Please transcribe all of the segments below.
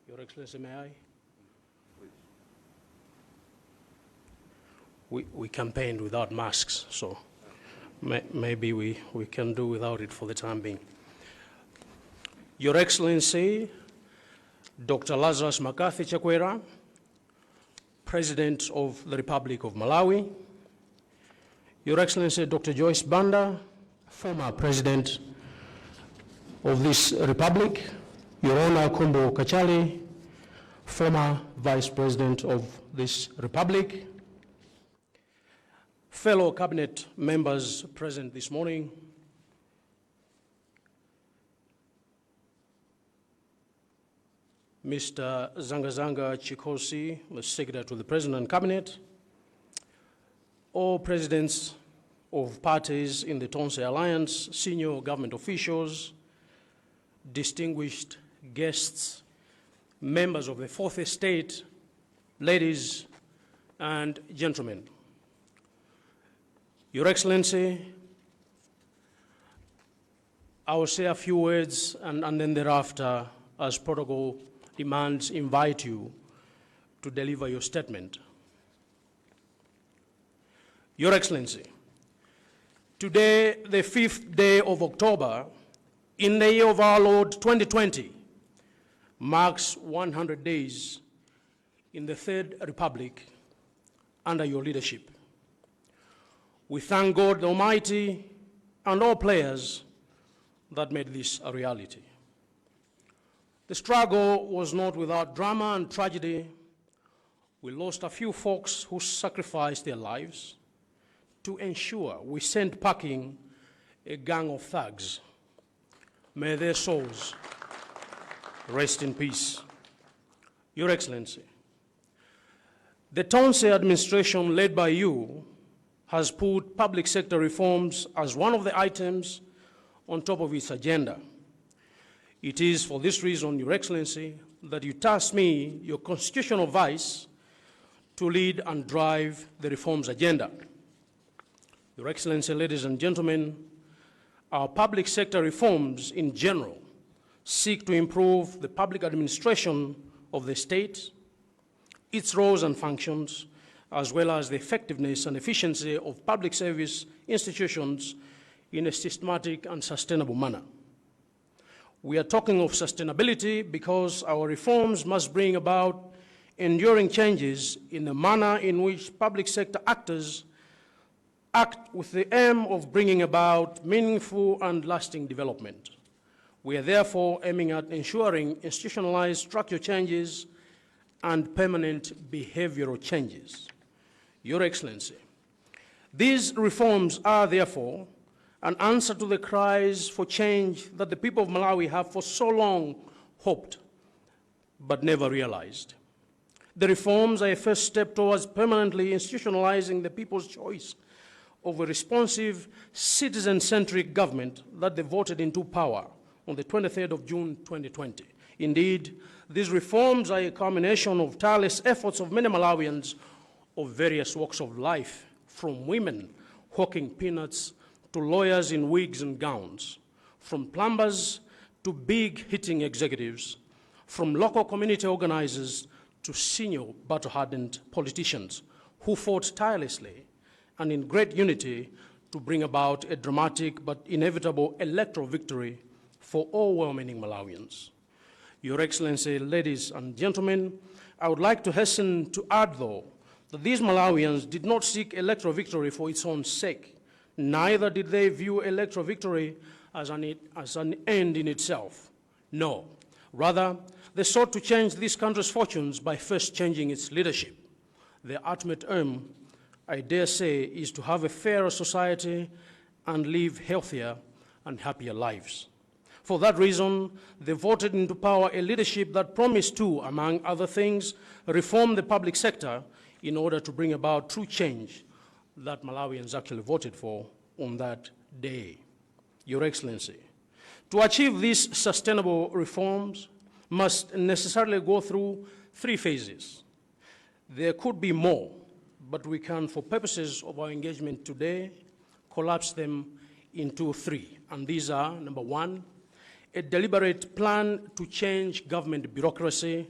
Your Excellency, may I? We campaigned without masks, so maybe we can do without it for the time being. Your Excellency, Dr. Lazarus Chakwera, President of the Republic of Malawi, Your Excellency, Dr. Joyce Banda, former President of this Republic, Your Honor Kumbo Kachali, former Vice President of this Republic, fellow cabinet members present this morning, Mr. Zangazanga Chikosi, the Secretary to the President and Cabinet, all presidents of parties in the Tonse Alliance, senior government officials, distinguished guests, members of the Fourth Estate, ladies and gentlemen. Your Excellency, I will say a few words and then thereafter, as protocol demands, invite you to deliver your statement. Your Excellency, today, the 5th day of October, in the year of our Lord 2020, marks 100 days in the Third Republic under your leadership. We thank God the Almighty and all players that made this a reality. The struggle was not without drama and tragedy. We lost a few folks who sacrificed their lives to ensure we sent packing a gang of thugs. May their souls rest in peace. Your Excellency, the Tonse administration led by you has put public sector reforms as one of the items on top of its agenda. It is for this reason, Your Excellency, that you task me, your constitutional vice, to lead and drive the reforms agenda. Your Excellency, ladies and gentlemen, our public sector reforms in general seek to improve the public administration of the state, its roles and functions, as well as the effectiveness and efficiency of public service institutions in a systematic and sustainable manner. We are talking of sustainability because our reforms must bring about enduring changes in the manner in which public sector actors act with the aim of bringing about meaningful and lasting development. We are therefore aiming at ensuring institutionalized structural changes and permanent behavioral changes. Your Excellency, these reforms are therefore an answer to the cries for change that the people of Malawi have for so long hoped but never realized. The reforms are a first step towards permanently institutionalizing the people's choice of a responsive, citizen-centric government that they voted into power on the 23rd of June 2020. Indeed, these reforms are a culmination of tireless efforts of many Malawians of various walks of life, from women hawking peanuts to lawyers in wigs and gowns, from plumbers to big-hitting executives, from local community organizers to senior battle-hardened politicians who fought tirelessly and in great unity to bring about a dramatic but inevitable electoral victory for all well-meaning Malawians. Your Excellency, ladies and gentlemen, I would like to hasten to add, though, that these Malawians did not seek electoral victory for its own sake. Neither did they view electoral victory as an end in itself. No. Rather, they sought to change this country's fortunes by first changing its leadership. Their ultimate aim, I dare say, is to have a fairer society and live healthier and happier lives. For that reason, they voted into power a leadership that promised to, among other things, reform the public sector in order to bring about true change that Malawians actually voted for on that day. Your Excellency, to achieve these sustainable reforms must necessarily go through 3 phases. There could be more, but we can, for purposes of our engagement today, collapse them into 3. And these are, number 1, a deliberate plan to change government bureaucracy.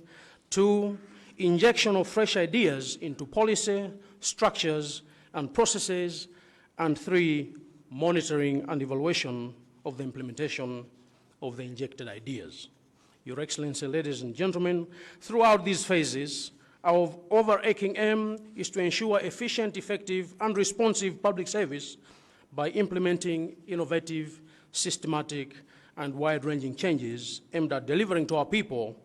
2, injection of fresh ideas into policy, structures, and processes. And 3, monitoring and evaluation of the implementation of the injected ideas. Your Excellency, ladies and gentlemen, throughout these phases, our overarching aim is to ensure efficient, effective, and responsive public service by implementing innovative, systematic, and wide-ranging changes aimed at delivering to our people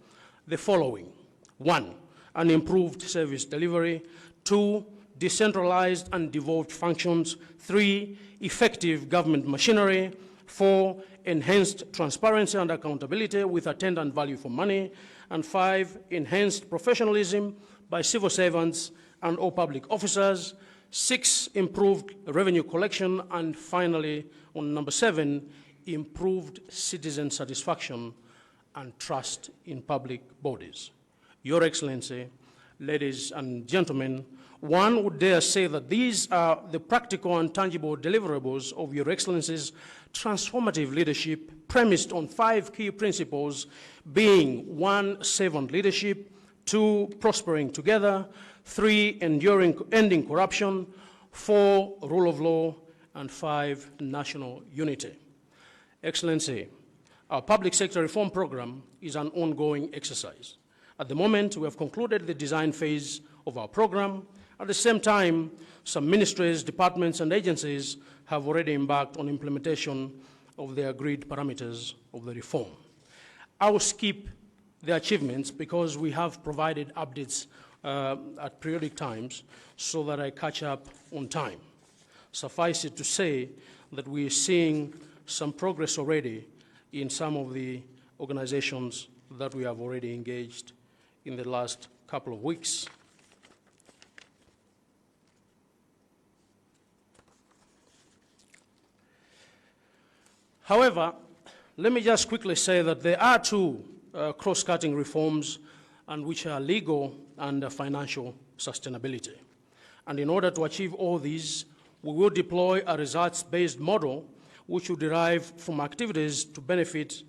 the following. 1, an improved service delivery. 2, decentralized and devolved functions. 3, effective government machinery. 4, enhanced transparency and accountability with attendant value for money. And 5, enhanced professionalism by civil servants and all public officers. 6, improved revenue collection. And finally, on number 7, improved citizen satisfaction and trust in public bodies. Your Excellency, ladies and gentlemen, one would dare say that these are the practical and tangible deliverables of Your Excellency's transformative leadership premised on 5 key principles, being 1, servant leadership, 2, prospering together, 3, ending corruption, 4, rule of law, and 5, national unity. Excellency, our public sector reform program is an ongoing exercise. At the moment, we have concluded the design phase of our program. At the same time, some ministries, departments, and agencies have already embarked on implementation of the agreed parameters of the reform. I will skip the achievements because we have provided updates at periodic times so that I catch up on time. Suffice it to say that we are seeing some progress already in some of the organizations that we have already engaged in the last couple of weeks. However, let me just quickly say that there are 2 cross-cutting reforms, and which are legal and financial sustainability. And in order to achieve all these, we will deploy a results-based model which will derive from activities to benefit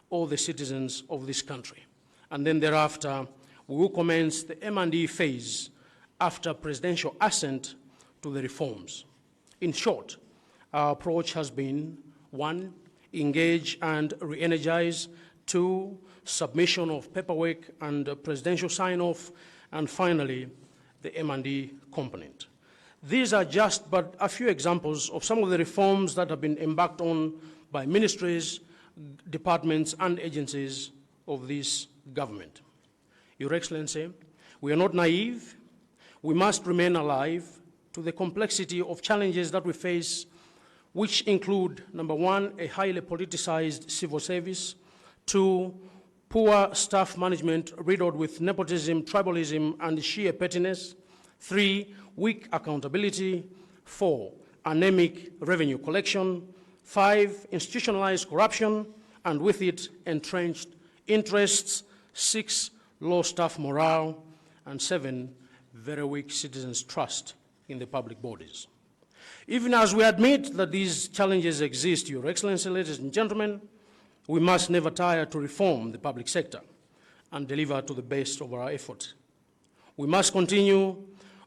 all the citizens of this country. And then thereafter, we will commence the M&E phase after presidential assent to the reforms. In short, our approach has been 1, engage and re-energize, 2, submission of paperwork and presidential sign-off, and finally, the M&E component. These are just but a few examples of some of the reforms that have been embarked on by ministries, departments, and agencies of this government. Your Excellency, we are not naive. We must remain alive to the complexity of challenges that we face, which include, number 1, a highly politicized civil service, 2, poor staff management riddled with nepotism, tribalism, and sheer pettiness, 3, weak accountability, 4, anemic revenue collection, 5, institutionalized corruption, and with it, entrenched interests, 6, low staff morale, and 7, very weak citizens' trust in the public bodies. Even as we admit that these challenges exist, Your Excellency, ladies and gentlemen, we must never tire to reform the public sector and deliver to the best of our effort. We must continue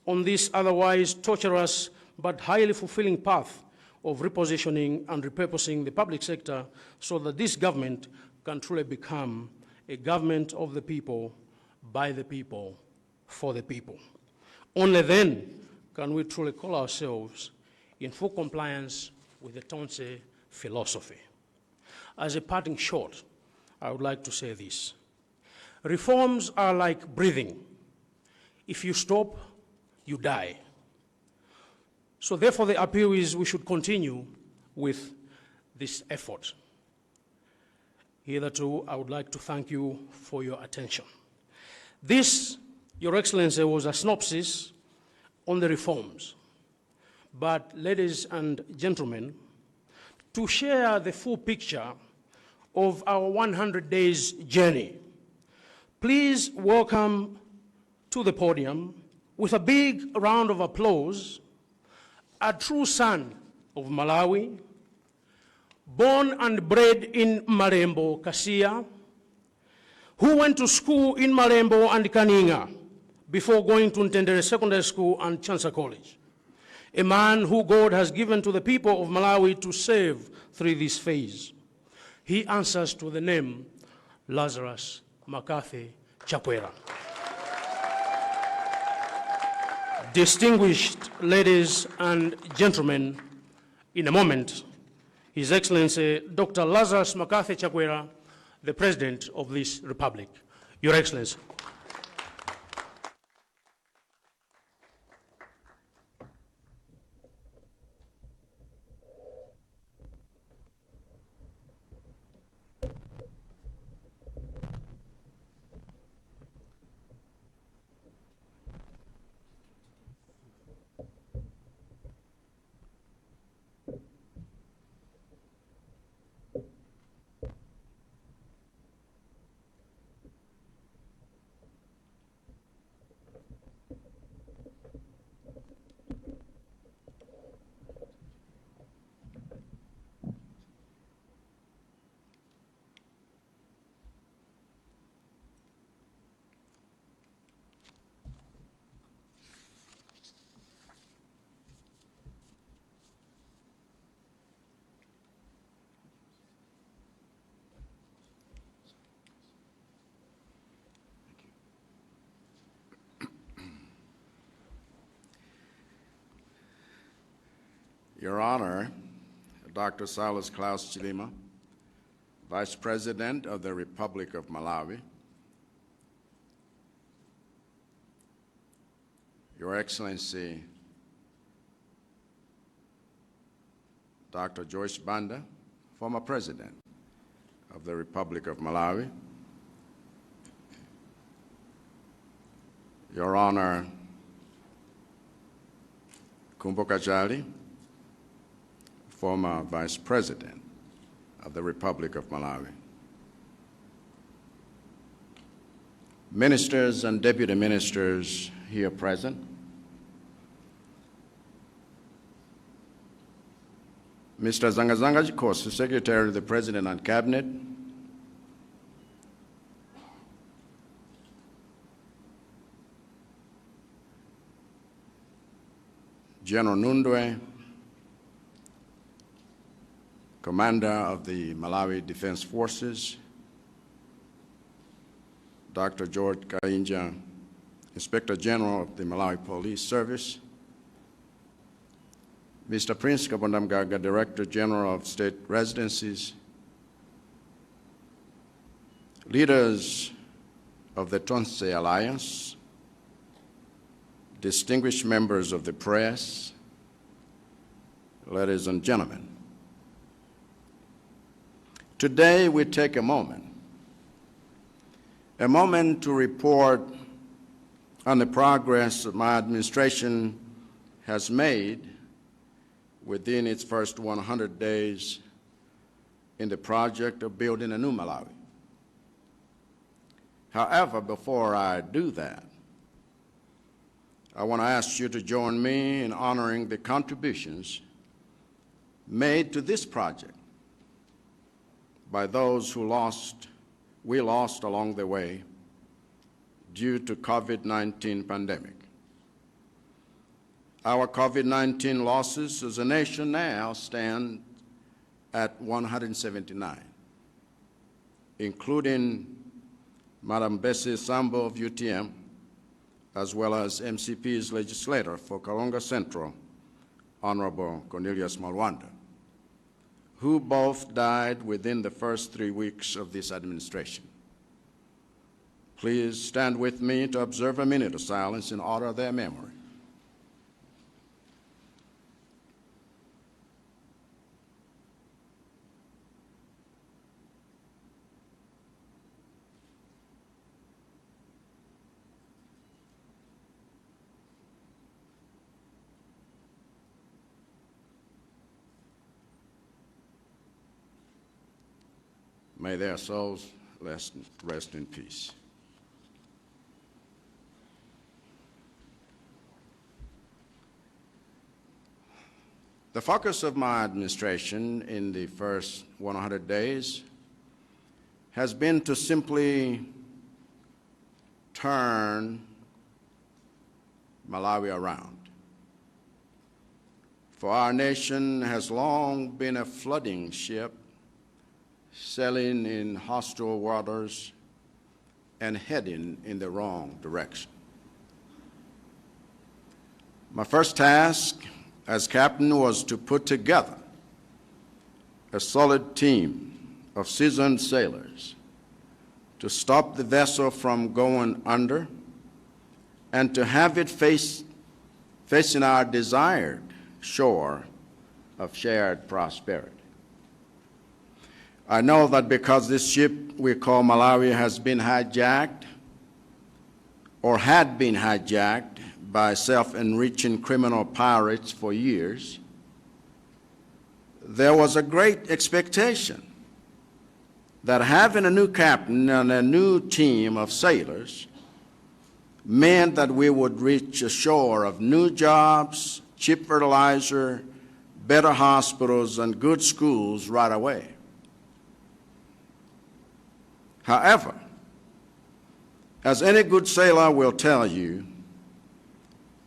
on this otherwise torturous but highly fulfilling path of repositioning and repurposing the public sector so that this government can truly become a government of the people, by the people, for the people. Only then can we truly call ourselves in full compliance with the Tonse philosophy. As a parting shot, I would like to say this. Reforms are like breathing. If you stop, you die. So therefore the appeal is we should continue with this effort. Hitherto, I would like to thank you for your attention. This, Your Excellency, was a synopsis on the reforms. But ladies and gentlemen, to share the full picture of our 100 days journey, please welcome to the podium, with a big round of applause, a true son of Malawi, born and bred in Malembo, Kasia, who went to school in Malembo and Kaninga before going to Ntendere Secondary School and Chansa College. A man who God has given to the people of Malawi to save through this phase. He answers to the name Lazarus McCarthy Chakwera. Distinguished ladies and gentlemen, in a moment, His Excellency Dr. Lazarus McCarthy Chakwera, the President of this Republic. Your Excellency. Your Honor, Dr. Silas Klaus Chilima, Vice President of the Republic of Malawi, Your Excellency, Dr. Joyce Banda, former President of the Republic of Malawi, Your Honor, Kumbo Kajali, former Vice President of the Republic of Malawi. Ministers and Deputy Ministers here present, Mr. Zangazanga Chikosi, Secretary of the President and Cabinet, General Nundwe, Commander of the Malawi Defense Forces, Dr. George Kainja, Inspector General of the Malawi Police Service, Mr. Prince Kabondamgaga, Director General of State Residencies, leaders of the Tonse Alliance, distinguished members of the press, ladies and gentlemen. Today we take a moment to report on the progress that my administration has made within its first 100 days in the project of building a new Malawi. However, before I do that, I want to ask you to join me in honoring the contributions made to this project by those who we lost along the way due to COVID-19 pandemic. Our COVID-19 losses as a nation now stand at 179, including Madam Bessie Sambo of UTM, as well as MCP's legislator for Kalonga Central, Honorable Cornelius Malwanda, who both died within the first 3 weeks of this administration. Please stand with me to observe a minute of silence in honor of their memory. May their souls rest in peace. The focus of my administration in the first 100 days has been to simply turn Malawi around. For our nation has long been a flooding ship, sailing in hostile waters and heading in the wrong direction. My first task as captain was to put together a solid team of seasoned sailors to stop the vessel from going under and to have it facing our desired shore of shared prosperity. I know that because this ship we call Malawi has been hijacked or had been hijacked by self-enriching criminal pirates for years, there was a great expectation that having a new captain and a new team of sailors meant that we would reach a shore of new jobs, cheap fertilizer, better hospitals, and good schools right away. However, as any good sailor will tell you,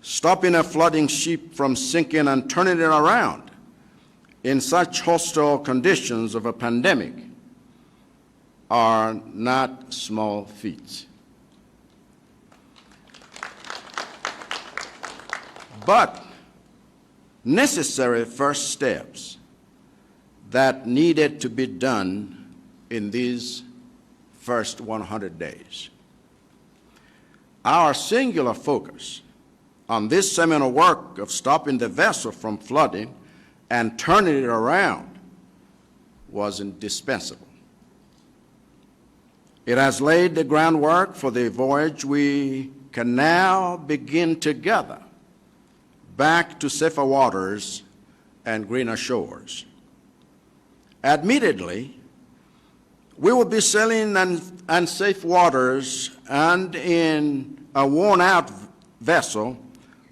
stopping a flooding ship from sinking and turning it around in such hostile conditions of a pandemic are not small feats. But necessary first steps that needed to be done in these first 100 days. Our singular focus on this seminal work of stopping the vessel from flooding and turning it around was indispensable. It has laid the groundwork for the voyage we can now begin together back to safer waters and greener shores. Admittedly, we will be sailing in unsafe waters and in a worn-out vessel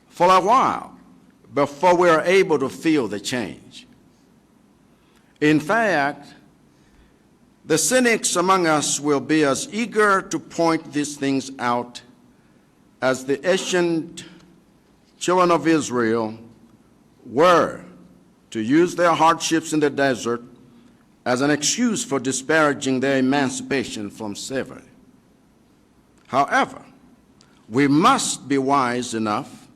for a while before we are able to feel the change. In fact, the cynics among us will be as eager to point these things out as the ancient children of Israel were to use their hardships in the desert as an excuse for disparaging their emancipation from slavery. However, we must be wise enough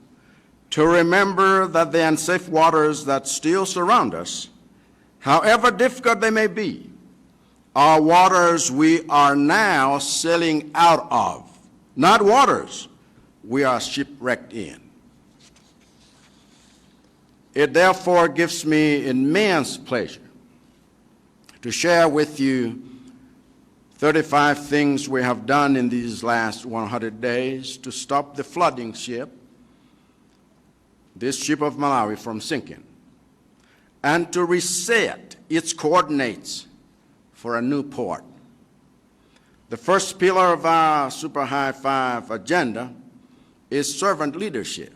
to remember that the unsafe waters that still surround us, however difficult they may be, are waters we are now sailing out of, not waters we are shipwrecked in. It therefore gives me immense pleasure to share with you 35 things we have done in these last 100 days to stop the flooding ship, this ship of Malawi, from sinking, and to reset its coordinates for a new port. The first pillar of our Super High Five agenda is servant leadership.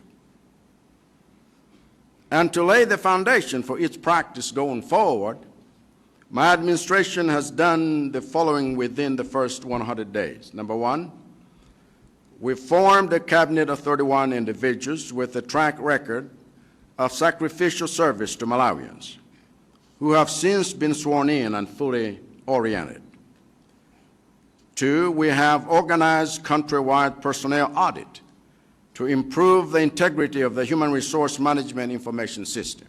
And to lay the foundation for its practice going forward, my administration has done the following within the first 100 days. Number one, we formed a cabinet of 31 individuals with a track record of sacrificial service to Malawians, who have since been sworn in and fully oriented. Two, we have organized countrywide personnel audit to improve the integrity of the human resource management information system.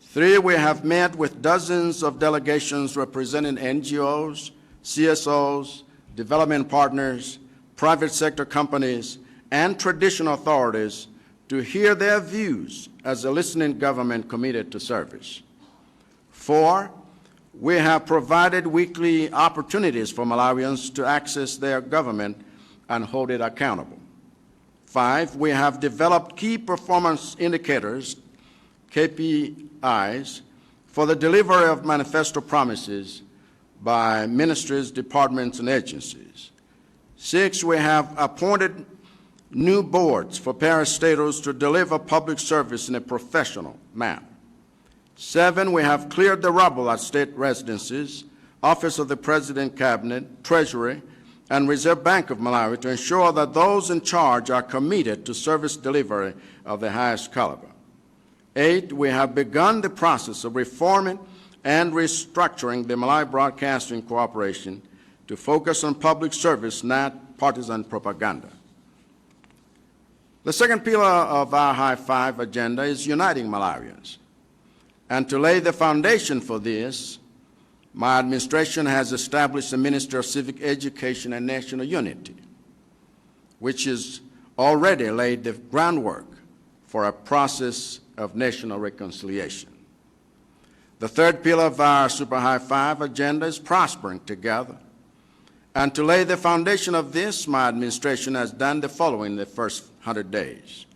Three, we have met with dozens of delegations representing NGOs, CSOs, development partners, private sector companies, and traditional authorities to hear their views as a listening government committed to service. Four, we have provided weekly opportunities for Malawians to access their government and hold it accountable. Five, we have developed key performance indicators, KPIs, for the delivery of manifesto promises by ministries, departments, and agencies. Six, we have appointed new boards for parastatals to deliver public service in a professional manner. 7, we have cleared the rubble at state residencies, Office of the President Cabinet, Treasury, and Reserve Bank of Malawi to ensure that those in charge are committed to service delivery of the highest caliber. 8, we have begun the process of reforming and restructuring the Malawi Broadcasting Corporation to focus on public service, not partisan propaganda. The second pillar of our High Five agenda is uniting Malawians. And to lay the foundation for this, my administration has established the Ministry of Civic Education and National Unity, which has already laid the groundwork for a process of national reconciliation. The third pillar of our Super High Five agenda is prospering together. And to lay the foundation of this, my administration has done the following in the first 100 days.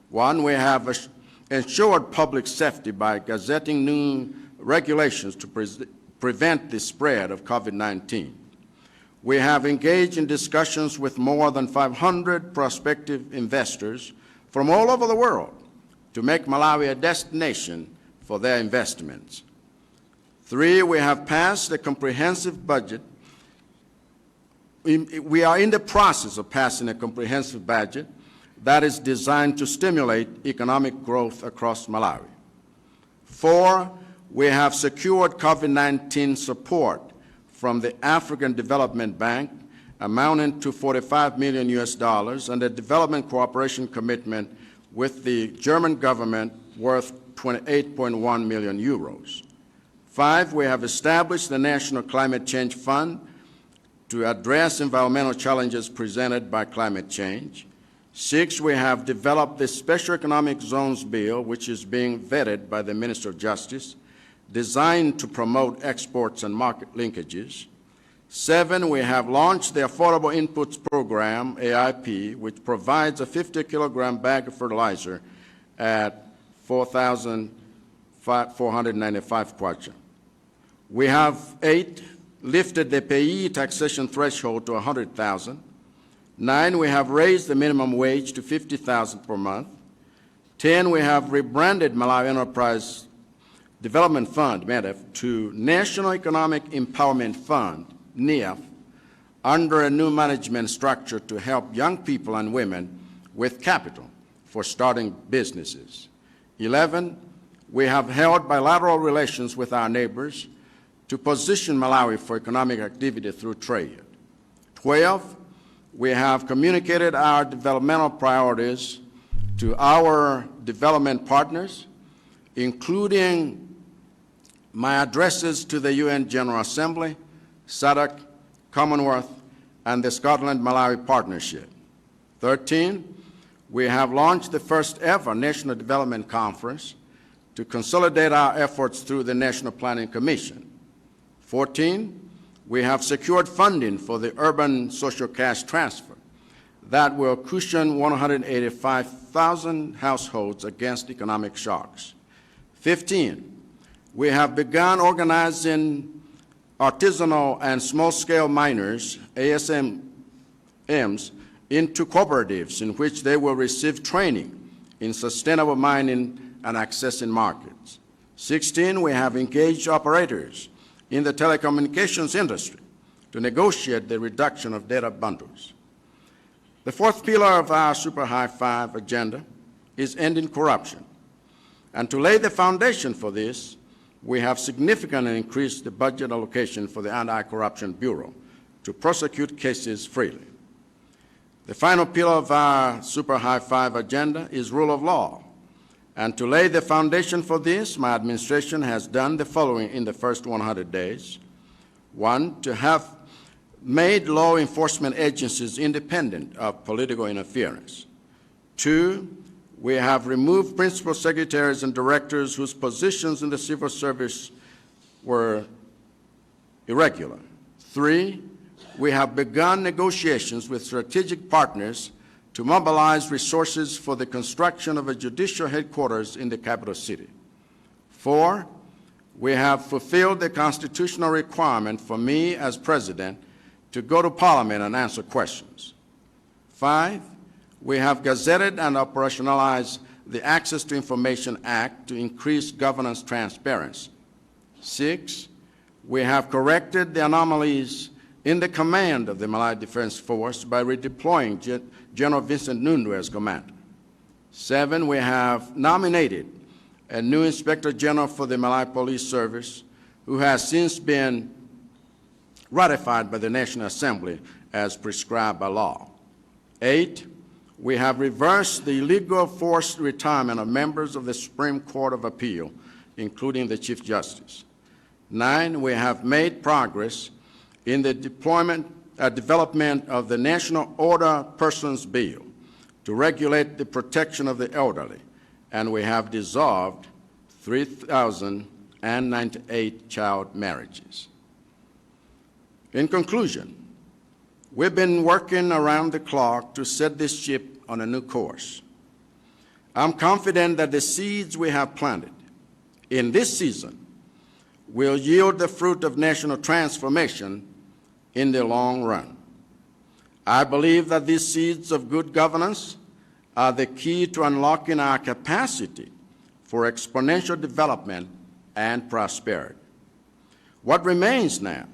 1, we have ensured public safety by gazetting new regulations to prevent the spread of COVID-19. We have engaged in discussions with more than 500 prospective investors from all over the world to make Malawi a destination for their investments. 3, we have passed a comprehensive budget. We are in the process of passing a comprehensive budget that is designed to stimulate economic growth across Malawi. 4, we have secured COVID-19 support from the African Development Bank amounting to $45 million and a development cooperation commitment with the German government worth 28.1 million euros. 5, we have established the National Climate Change Fund to address environmental challenges presented by climate change. 6, we have developed the Special Economic Zones Bill, which is being vetted by the Minister of Justice, designed to promote exports and market linkages. 7, we have launched the Affordable Inputs Program, AIP, which provides a 50-kilogram bag of fertilizer at 4,495 kwacha. We have 8, lifted the payee taxation threshold to 100,000. 9, we have raised the minimum wage to 50,000 per month. 10, we have rebranded Malawi Enterprise Development Fund, MEDEF, to National Economic Empowerment Fund, NEF, under a new management structure to help young people and women with capital for starting businesses. 11, we have held bilateral relations with our neighbors to position Malawi for economic activity through trade. 12, we have communicated our developmental priorities to our development partners, including my addresses to the UN General Assembly, SADC, Commonwealth, and the Scotland-Malawi Partnership. 13, we have launched the first ever National Development Conference to consolidate our efforts through the National Planning Commission. 14, we have secured funding for the urban social cash transfer that will cushion 185,000 households against economic shocks. 15, we have begun organizing artisanal and small-scale miners, ASMMs, into cooperatives in which they will receive training in sustainable mining and accessing markets. 16, we have engaged operators in the telecommunications industry to negotiate the reduction of data bundles. The fourth pillar of our Super High Five agenda is ending corruption. And to lay the foundation for this, we have significantly increased the budget allocation for the Anti-Corruption Bureau to prosecute cases freely. The final pillar of our Super High Five agenda is rule of law. And to lay the foundation for this, my administration has done the following in the first 100 days. 1, to have made law enforcement agencies independent of political interference. 2, we have removed principal secretaries and directors whose positions in the civil service were irregular. 3, we have begun negotiations with strategic partners to mobilize resources for the construction of a judicial headquarters in the capital city. 4, we have fulfilled the constitutional requirement for me as president to go to Parliament and answer questions. 5, we have gazetted and operationalized the Access to Information Act to increase governance transparency. 6, we have corrected the anomalies in the command of the Malawi Defense Force by redeploying General Vincent Nundu as commander. 7, we have nominated a new Inspector General for the Malawi Police Service, who has since been ratified by the National Assembly as prescribed by law. 8, we have reversed the illegal forced retirement of members of the Supreme Court of Appeal, including the Chief Justice. 9, we have made progress in the development of the National Order Persons Bill to regulate the protection of the elderly, and we have dissolved 3,098 child marriages. In conclusion, we've been working around the clock to set this ship on a new course. I'm confident that the seeds we have planted in this season will yield the fruit of national transformation in the long run. I believe that these seeds of good governance are the key to unlocking our capacity for exponential development and prosperity. What remains now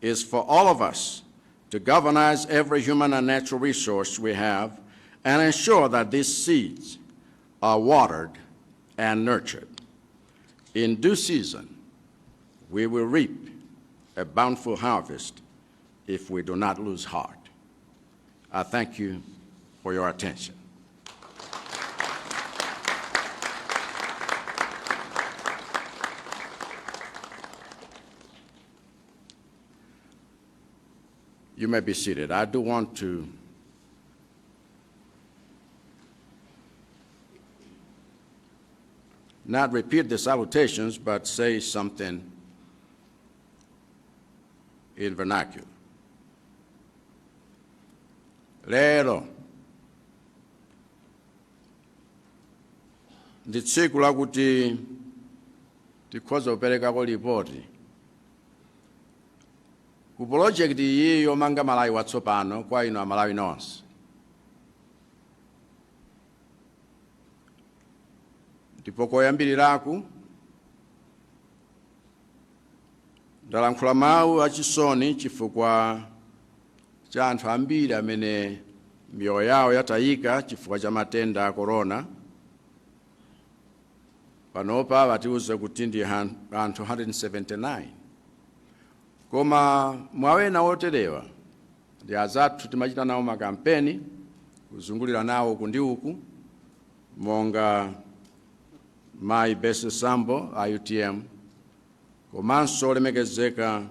is for all of us to governize every human and natural resource we have and ensure that these seeds are watered and nurtured. In due season, we will reap a bountiful harvest if we do not lose heart. I thank you for your attention. You may be seated. I do want to not repeat the salutations, but say something in vernacular. Lero ndi tsiku lakuti tikhoza kuperekako ripoti ku project iyi yomanga Malawi watsopano kwa inu Amalawi nonse. Ndipo koyambiriraku ndalankhula mawu achisoni chifukwa cha anthu ambiri amene miyoyo yawo yatayika chifukwa cha matenda a corona. Panopa watiuze kuti ndi anthu 179. Koma mwawena oterewa ndi azathu timachita nawo makampeni kuzungulira nawo kundi uku monga Mai Bese Sambo a UTM, komanso olemekezeka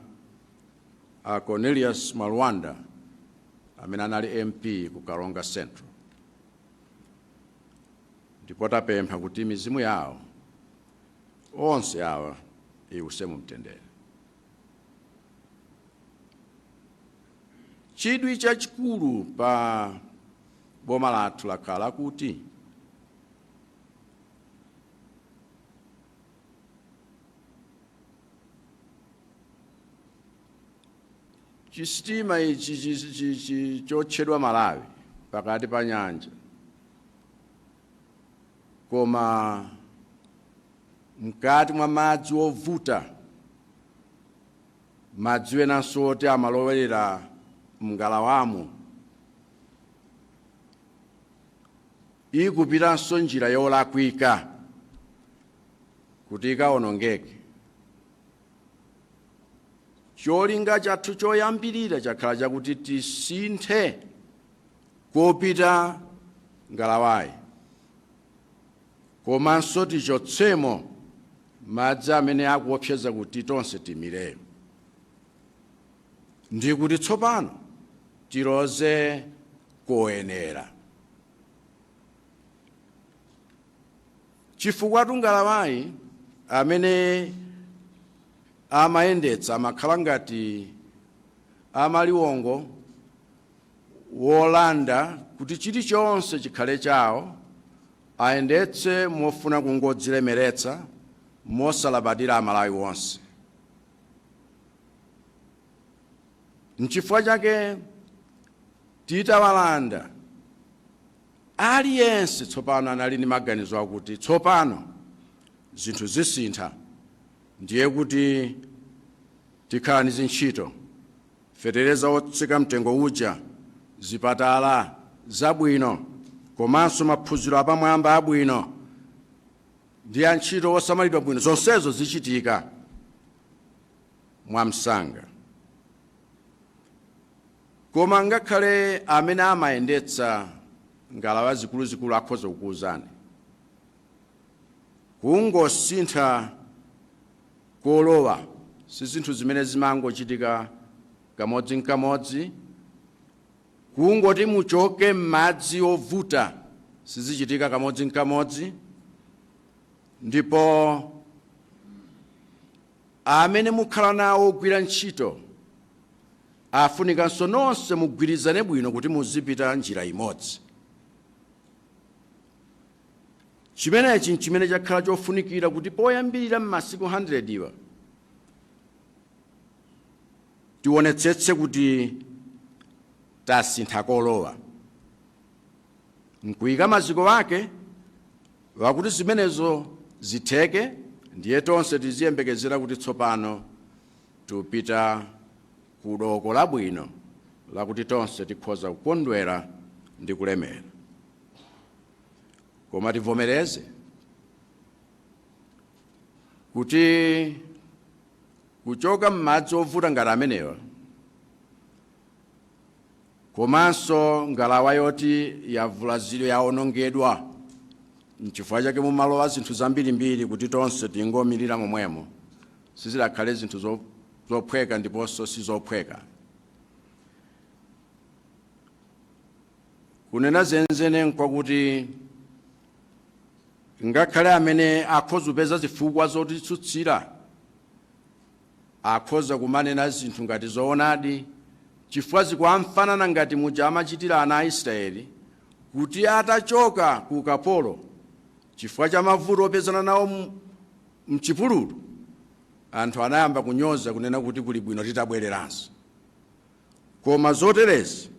a Cornelius Malwanda amene anali MP ku Karonga Central. Ndipo tapempha kuti mizimu yawo onse awa iwuse mu mtendere. Chidwi chachikulu pa boma lathu lakhala kuti chisitima ichi chotchedwa Malawi pakati pa nyanja, koma mkati mwa madzi ovuta, madzi enanso oti amalowera mngalawamo, ikupitanso njira yolakwika kuti ikawonongeke. Cholinga chathu choyambirira chakhala chakuti tisinthe kopita ngalawayi, komanso tichotsemo madzi amene akuopseza kuti tonse timireyo. Ndi kuti tsopano tiloze koyenera. Chifukwa ngalawayi amene amayendetsa amakhala ngati amaliwongo wolanda kuti chilichonse chikhale chawo, ayendetse mofuna kungodzilemeretsa mosalabadira Amalawi wonse. N'chifukwa chake titawalanda aliyense tsopano anali ndi maganizo akuti tsopano zinthu zisintha, ndiye kuti tikhala ndi zintchito, fetereza otsika mtengo uja, zipatala zabwino, komanso maphunziro apamwamba abwino, ndi antchito osamalidwa bwino, zonsezo zichitika mwamsanga. Koma ngakhale amene amayendetsa ngalawa zikuluzikulu akhoza kukuwuzani, kungosintha kolowa si zinthu zimene zimangochitika kamodzi nkamodzi, kungoti muchoke m'madzi ovuta sizichitika kamodzi nkamodzi, ndipo amene mukhala nawo ogwira ntchito afunikanso nonse mugwirizane bwino kuti muzipita njira imodzi. Chimenechi nchimene chakhala chofunikira kuti poyambirira m'masiku 100 iwa tionetsetse kuti tasintha kolowa, nkuyika maziko ake wakuti zimenezo zitheke, ndiye tonse tiziyembekezera kuti tsopano tupita ku doko labwino lakuti tonse tikhoza kukondwera ndi kulemera. Koma tivomereze kuti kuchoka m'madzi ovuta ngati amenewa, komanso ngalawa yoti yavulazidwa yaonongedwa, n'chifukwa chake mumalowa zinthu zambirimbiri kuti tonse tingomirira momwemo, sizidakhale zinthu zophweka ndiponso sizophweka. Kunena zenzene nkwakuti ngakhale amene akhoza kupeza zifukwa zotitsutsira akhoza kumanena zinthu ngati zoonadi, chifukwa zikwamfanana ngati muja amachitira ana a Israeli kuti atachoka ku ukapolo chifukwa cha mavuto opezana nawo mchipululu, anthu anayamba kunyoza kunena kuti kuli bwino titabwereranso. Koma zoterezi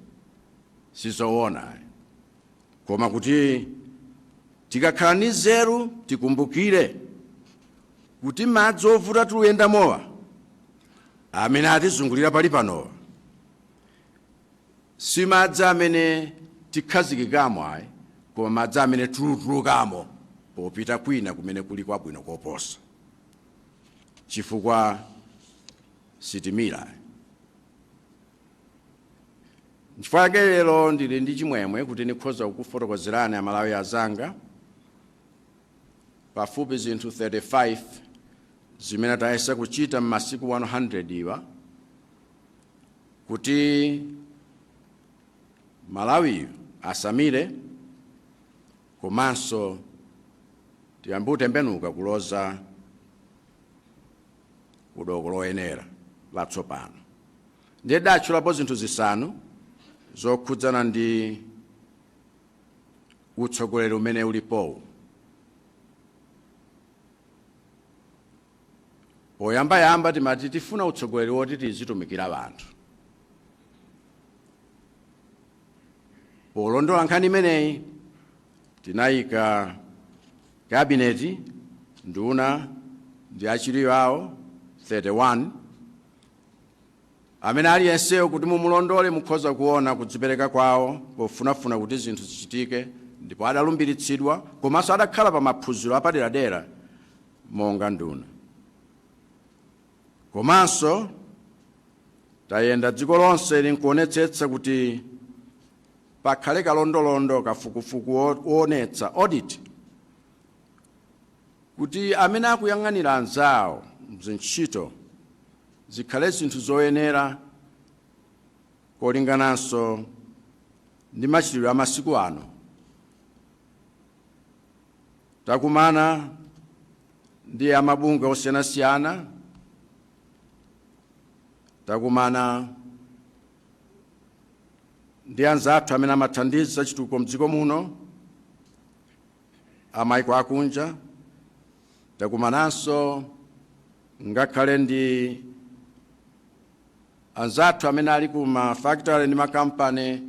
sizoona, koma kuti tikakhala ndi nzeru tikumbukire kuti madzi ovuta tuyenda mowa amene atizungulira pali panowa si madzi amene tikhazikikamo ayi, koma madzi amene tulutulukamo popita kwina kumene kuli kwabwino koposa, chifukwa sitimira. N'chifukwa chake lero ndili ndi chimwemwe kuti ndikhoza kukufotokozerani Amalawi azanga pafupi zinthu 35 zimene tayesa kuchita m'masiku 100 iwa kuti Malawi asamire, komanso tiyambe kutembenuka kuloza kudoko loyenera latsopano. Ndiye datchulapo zinthu zisanu zokhudzana ndi utsogoleri umene ulipowu. Poyamba timati tifuna utsogoleri woti tizitumikira anthu. Polondola nkhani imeneyi tinayika kabineti, nduna ndi achiliyo awo 31 amene aliyenseyo kuti mumulondole mukhoza kuona kudzipereka kwawo pofunafuna kuti zinthu zichitike, ndipo adalumbiritsidwa komanso adakhala pa maphunziro apaderadera monga nduna. Komanso tayenda dziko lonse linkuonetsetsa kuti pakhale kalondolondo kafukufuku woonetsa audit kuti amene akuyang'anira anzawo mzintchito zikhale zinthu zoyenera kolingananso ndi machitidwe amasiku ano. Takumana ndi amabungwe osiyanasiyana, takumana ndi anzathu amene amathandiza chitukuko mdziko muno, amayiko akunja, takumananso ngakhale ndi anzathu amene ali ku mafactory ndi makampani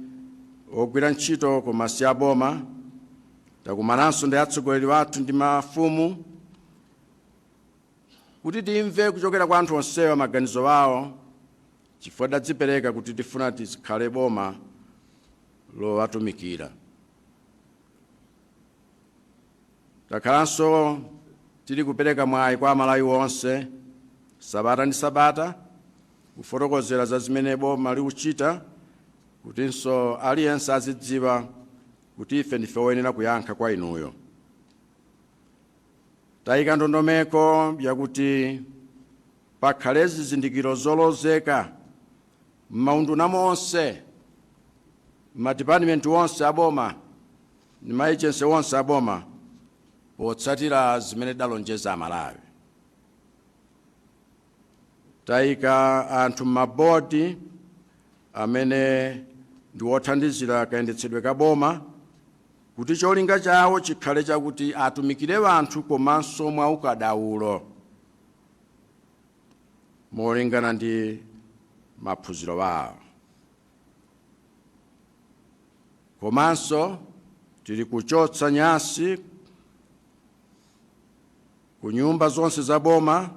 ogwira ntchito koma si aboma, takumananso ndi atsogoleri wathu ndi mafumu kuti timve kuchokera kwa anthu onsewa maganizo awo, chifukwa tadzipereka kuti tifuna tikhale boma lowatumikira. Takhalanso tili kupereka mwayi kwa Malawi onse sabata ndi sabata kufotokozera za zimene boma likuchita, kutinso aliyense azidziwa kuti ife ndife oyenera kuyankha kwa inuyo. Tayika ndondomeko yakuti pakhale zizindikiro zolozeka m'maunduna monse, m'madipatimenti onse aboma ndi ma-agency onse aboma potsatira zimene dalonjeza Malawi. Tayika anthu m'mabodi amene ndi othandizira kayendetsedwe ka boma kuti cholinga chawo chikhale chakuti atumikire anthu komanso mwaukadaulo molingana ndi maphunziro awo. Komanso tili kuchotsa nyasi ku nyumba zonse za boma,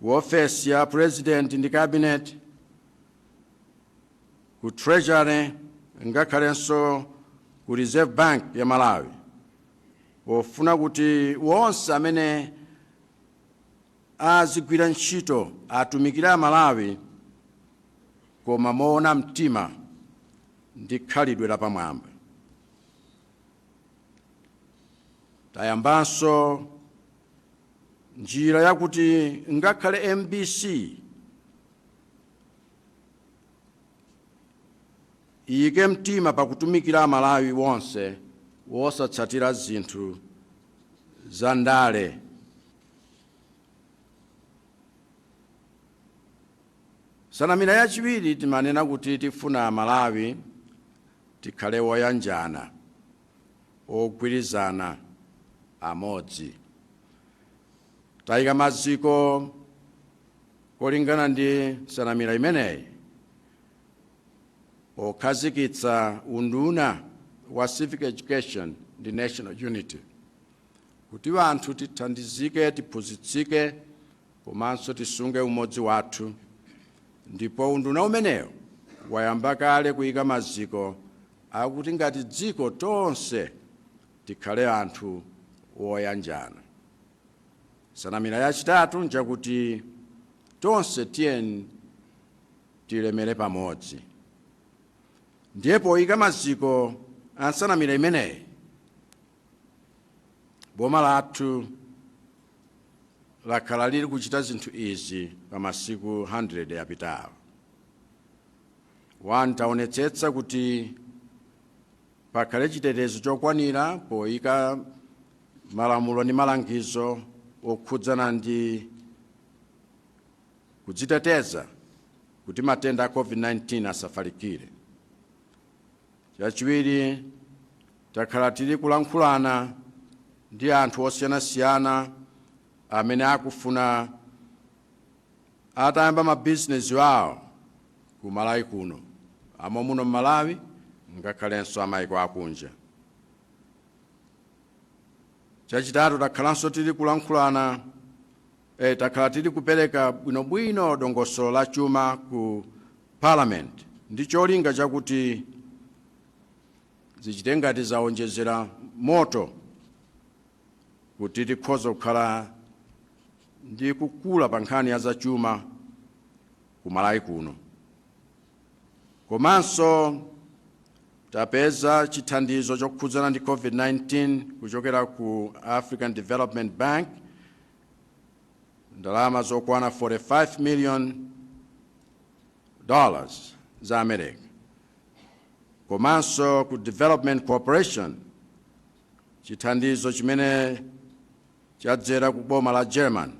ku ofesi ya president ndi cabinet, ku treasury ngakhalenso ku Reserve Bank ya Malawi, pofuna kuti wonse amene azigwira ntchito atumikira Malawi koma moona mtima ndi khalidwe lapamwamba. Tayambanso njira yakuti ngakhale MBC iyike mtima pakutumikira Malawi wonse wosatsatira zinthu za ndale. Sanamira yachiwiri timanena kuti tifuna Malawi tikhale woyanjana, ogwirizana amodzi. Tayika maziko kolingana ndi sanamira imeneyi okhazikitsa unduna wa civic education ndi national unity, kuti anthu tithandizike, tiphunzitsike, komanso tisunge umodzi wathu. Ndipo unduna umeneyo wayamba kale kuyika maziko akuti ngati dziko tonse tikhale anthu woyanjana. Sanamira yachitatu njakuti tonse tiyeni tilemere pamodzi. Ndipo poyika maziko ansanamira imeneyi, boma lathu lakhala lili kuchita zinthu izi pa masiku 100 yapitawo. Taonetsetsa kuti pakhale chitetezo chokwanira poyika malamulo ndi malangizo okhudzana ndi kudziteteza kuti matenda a COVID-19 asafalikire. Chachiwiri, takhala tili kulankhulana ndi anthu osiyanasiyana amene akufuna atayamba mabizinesi awo ku Malawi kuno, amo muno Malawi ngakhalenso amayiko akunja. Chachitatu, takhalanso tili kulankhulana takhala tili kupereka bwinobwino dongosolo la chuma ku Parliament ndi cholinga chakuti zichite ngati zaonjezera moto kuti tikhoza kukhala ndi kukula pa nkhani ya zachuma ku Malawi kuno. Komanso tapeza chithandizo chokhudzana ndi COVID-19 kuchokera ku African Development Bank, ndalama zokwana $45 million za America. Komanso ku Development Cooperation, chithandizo chimene chadzera ku boma la German,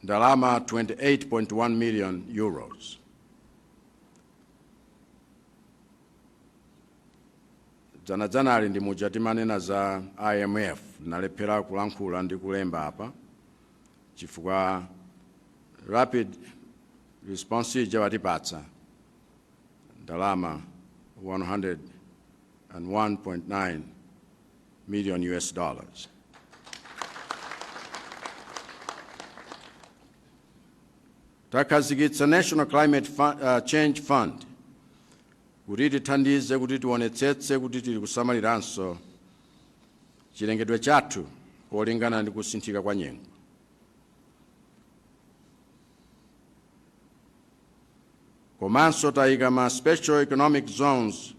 ndalama 28.1 million euros. Dzanali ndi muja timanena za IMF, nalephera kulankhula ndi kulemba apa chifukwa rapid response ija watipatsa ndalama 100 and 1.9 million US dollars. Takhazikitsa National Climate Change Fund kuti tithandize kuti tionetsetse kuti tili kusamaliranso chilengedwe chathu polingana ndi kusinthika kwa nyengo. Komanso tayika ma special economic zones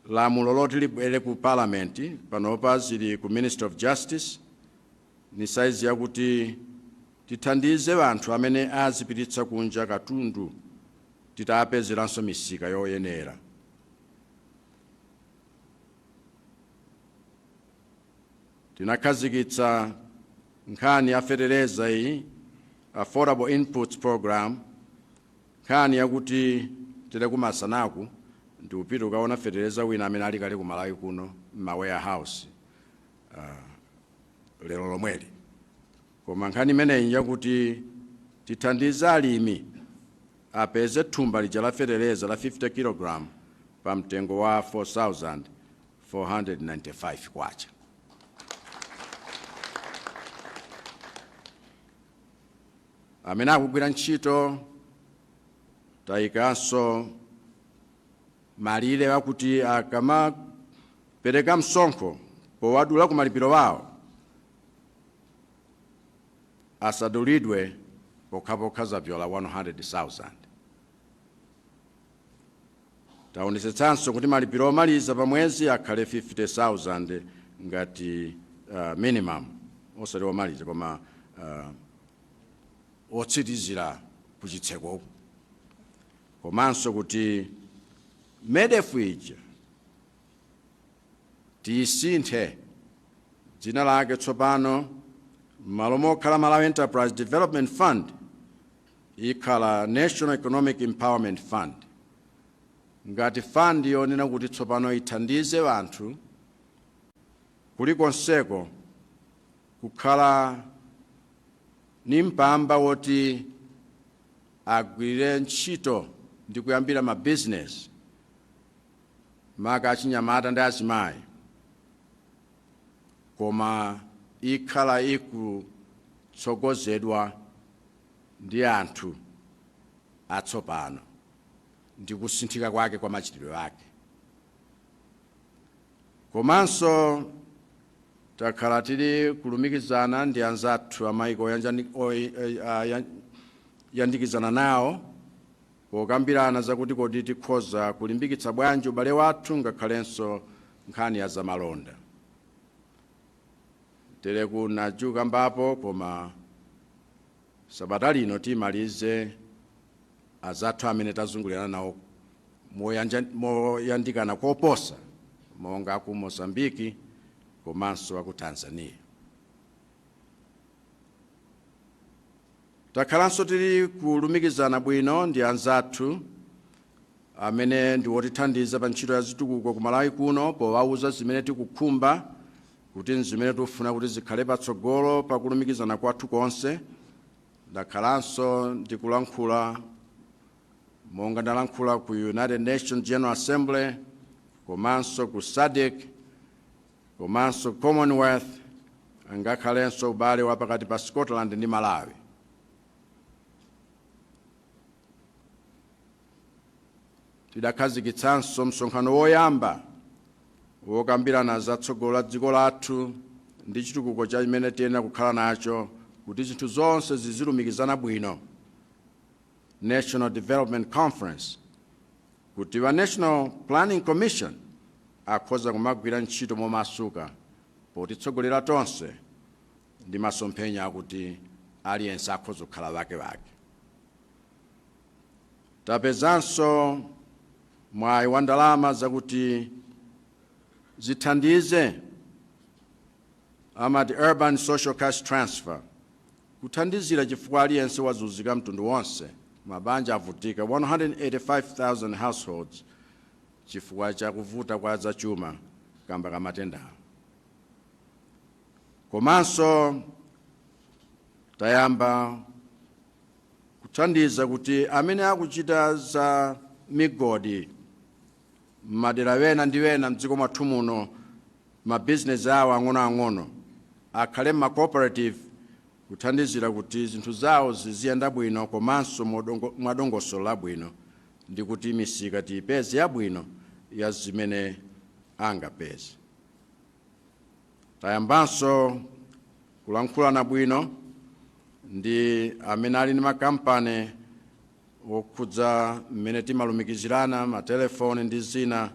lamulo loti libwere ku Parliament panopa zili ku Ministry of Justice ni saizi yakuti tithandize anthu amene azipititsa kunja katundu titapezeranso misika yoyenera. Tinakhazikitsa nkhani ya fertilizer iyi Affordable Inputs Program, nkhani yakuti tile kumasanaku ndi upita ukaona fertilizer wina amene ali kale ku Malawi kuno ma warehouse lero lomweli. Koma nkhani imeneyi yakuti tithandize alimi apeze thumba lija la fertilizer la 50 kg pa mtengo wa 4,495 kwacha. Amene akugwira ntchito tayikanso malire wakuti akamapereka msonkho powadula ku malipiro wawo asadulidwe pokhapokha zavyola 100,000. Taonetsetsanso kuti malipiro omaliza pa mwezi akhale 50,000 ngati minimum, osati omaliza koma otsirizira kuchitseko. Komanso kuti MEDEF ija tiyisinthe dzina lake tsopano malo mokhala Malawi Enterprise Development Fund ikhala National Economic Empowerment Fund, ngati fund yonena kuti tsopano ithandize anthu kulikonseko kukhala ni mpamba woti agwire ntchito ndi kuyambira ma business maka achinyamata ndi azimayi, koma ikhala ikutsogozedwa ndi anthu atsopano ndi kusinthika kwake kwa machitidwe ake. Komanso takhala tili kulumikizana ndi anzathu amayiko yandikizana nawo pokambirana zakuti kodi tikhoza kulimbikitsa bwanji ubale wathu ngakhalenso nkhani ya zamalonda. Tere kunajuka mbapo koma sabata lino timalize azathu amene tazungulirana nawo moyandikana koposa monga ku Mozambiki komanso ku Tanzania. Takhalanso tili kulumikizana bwino ndi anzathu amene ndi wotithandiza pa ntchito ya zitukuko ku Malawi kuno powauza zimene tikukhumba kuti nzimene tikufuna kuti zikhale patsogolo pa kulumikizana kwathu konse. Ndakhalanso ndikulankhula monga ndalankhula ku United Nations General Assembly komanso ku SADC komanso Commonwealth angakhalenso ubale wapakati pa Scotland ndi Malawi. Tidakhazikitsanso msonkhano woyamba wokambirana zatsogolo la dziko lathu ndi chitukuko cha imene tiyenera kukhala nacho kuti zinthu zonse zizilumikizana bwino, National Development Conference, kuti wa National Planning Commission akhoza kumagwira ntchito momasuka potitsogolera tonse ndi masomphenya akuti aliyense akhoza kukhala wake. Tapezanso mwayi wa ndalama zakuti zithandize amati urban social cash transfer, kuthandizira chifukwa aliyense wazunzika mtundu wonse, mabanja avutika 185,000 households chifukwa cha kuvuta kwa zachuma kamba ka matenda. Komanso tayamba kuthandiza kuti amene akuchita za migodi madera wena ndi wena mdziko mwathu muno mabizinesi awo ang'onoang'ono akhale ma-cooperative kuthandizira kuti zinthu zawo ziziyenda bwino komanso mwadongosolo labwino ndi kuti misika tiyipeze yabwino ya zimene angapeze. Tayambanso kulankhulana bwino ndi amene ali ndi makampani wokhudza mmene timalumikizirana matelefoni ndi zina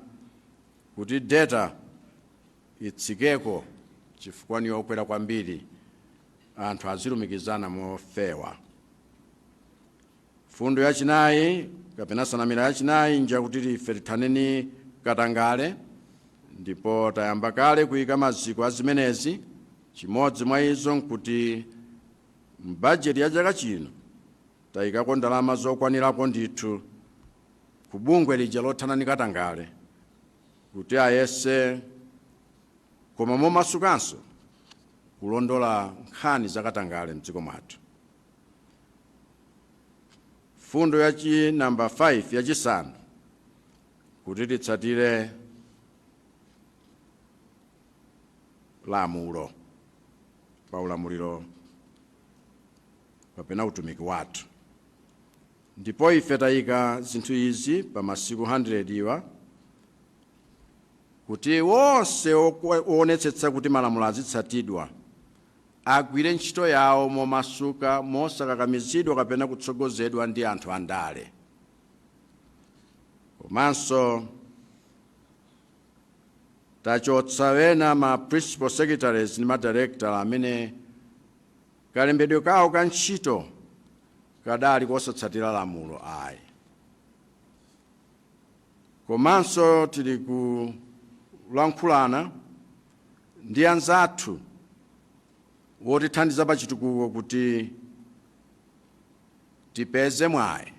kuti data itsikeko chifukwa ni yokwera kwambiri anthu azilumikizana mofewa. Fundo yachinayi kapena sanamira yachinayi njakuti ife tithaneni katangale ndipo tayamba kale kuyika maziko azimenezi. Chimodzi mwa izo nkuti mbajeti ya chaka chino tayikako ndalama zokwanirapo ndithu ku bungwe lija lothana ndi katangale kuti ayese koma momasukanso kulondola nkhani za katangale mdziko mwathu. Fundo yachi namba 5 yachisanu kuti titsatire lamulo pa ulamuliro kapena utumiki wathu. Ndipo ife tayika zinthu izi pa masiku 100 iwa kuti wonse oonetsetsa kuti malamulo azitsatidwa agwire ntchito yawo momasuka mosakakamizidwa kapena kutsogozedwa ndi anthu andale. Komanso tachotsa wena ma principal secretaries ndi ma director amene kalembedwe kawo ka ntchito kadali kosatsatira lamulo ayi. Komanso tili kulankhulana ndi anzathu wotithandiza pa chitukuko kuti tipeze mwayi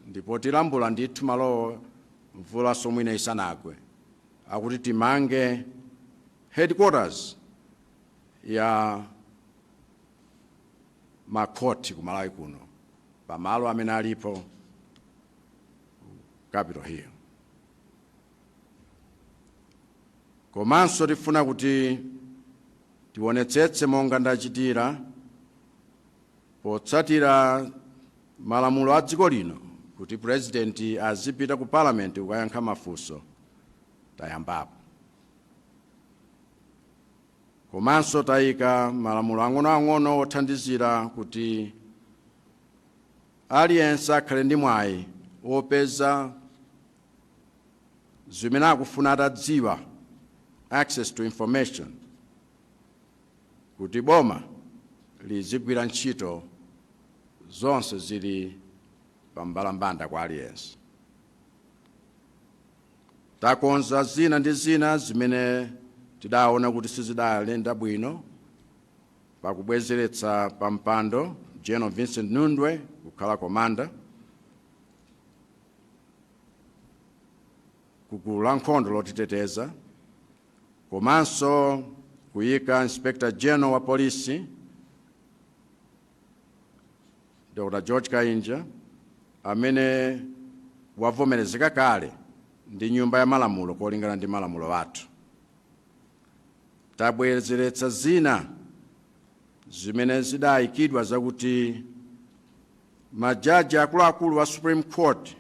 ndipo tilambula ndithu malowo mvula somwina isanagwe akuti timange headquarters ya makhoti ku Malawi kuno pamalo amene alipo Capitol Hill. Komanso tifuna kuti tionetsetse monga ndachitira potsatira malamulo a dziko lino kuti president azipita ku parliament kukayankha mafunso tayambapo. Komanso tayika malamulo ang'onoang'ono othandizira kuti aliyense akhale ndi mwayi wopeza zimene akufuna atadziwa, access to information, kuti boma lizigwira ntchito zonse zili pambalambanda kwa aliyense. Takonza zina ndi zina zimene tidaona kuti sizidayenda bwino pakubwezeretsa pampando General Vincent Nundwe kukhala komanda, kugulu la nkhondo lotiteteza, komanso kuyika Inspector General wa polisi Dr. George Kainja amene wavomerezeka kale ndi nyumba ya malamulo kolingana ndi malamulo athu. Tabwezeretsa zina zimene zidayikidwa zakuti majaji akuluakulu wa Supreme Court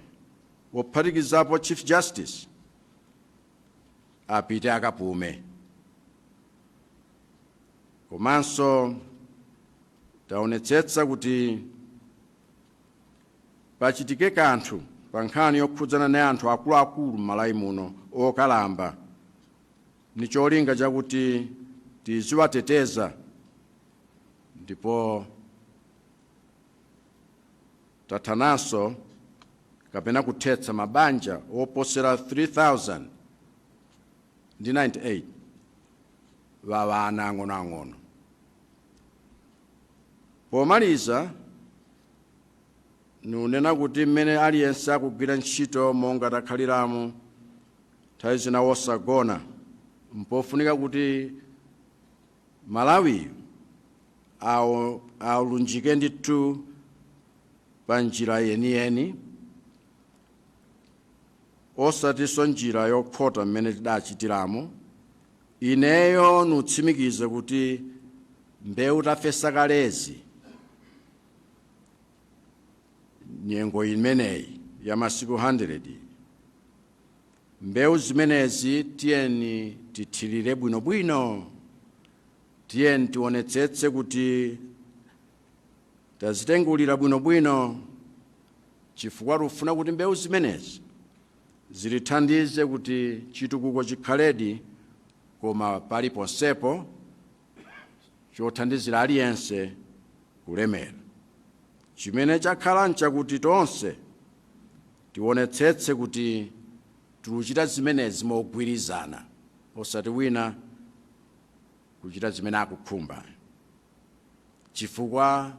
wophatikizapo Chief Justice apite akapume. Komanso taonetsetsa kuti pachitike kanthu pa nkhani yokhudzana ndi anthu akuluakulu Malawi muno okalamba ni cholinga chakuti tiziwateteza ndipo tathananso kapena kuthetsa mabanja oposera 3,098 wa ana ang'onoang'ono. Pomaliza nunena kuti mmene aliyense akugwira ntchito monga takhaliramo nthawi zina wosagona mpofunika kuti Malawi alunjike ndithu pa njira yeniyeni osatinso njira yokhota mmene tidachitiramo. Ineyo nutsimikize kuti mbewu tafesa kalezi nyengo imeneyi ya masiku 100. Mbewu zimenezi tiyeni tithirire bwinobwino, tiyeni tionetsetse kuti tazitengulira bwinobwino, chifukwa tufuna kuti mbewu zimenezi zilithandize kuti chitukuko chikhaledi, koma paliponsepo chothandizira aliyense kulemera. Chimene chakhala nchakuti tonse tionetsetse kuti tikuchita zimenezi mogwirizana, osati wina kuchita zimene akukhumba, chifukwa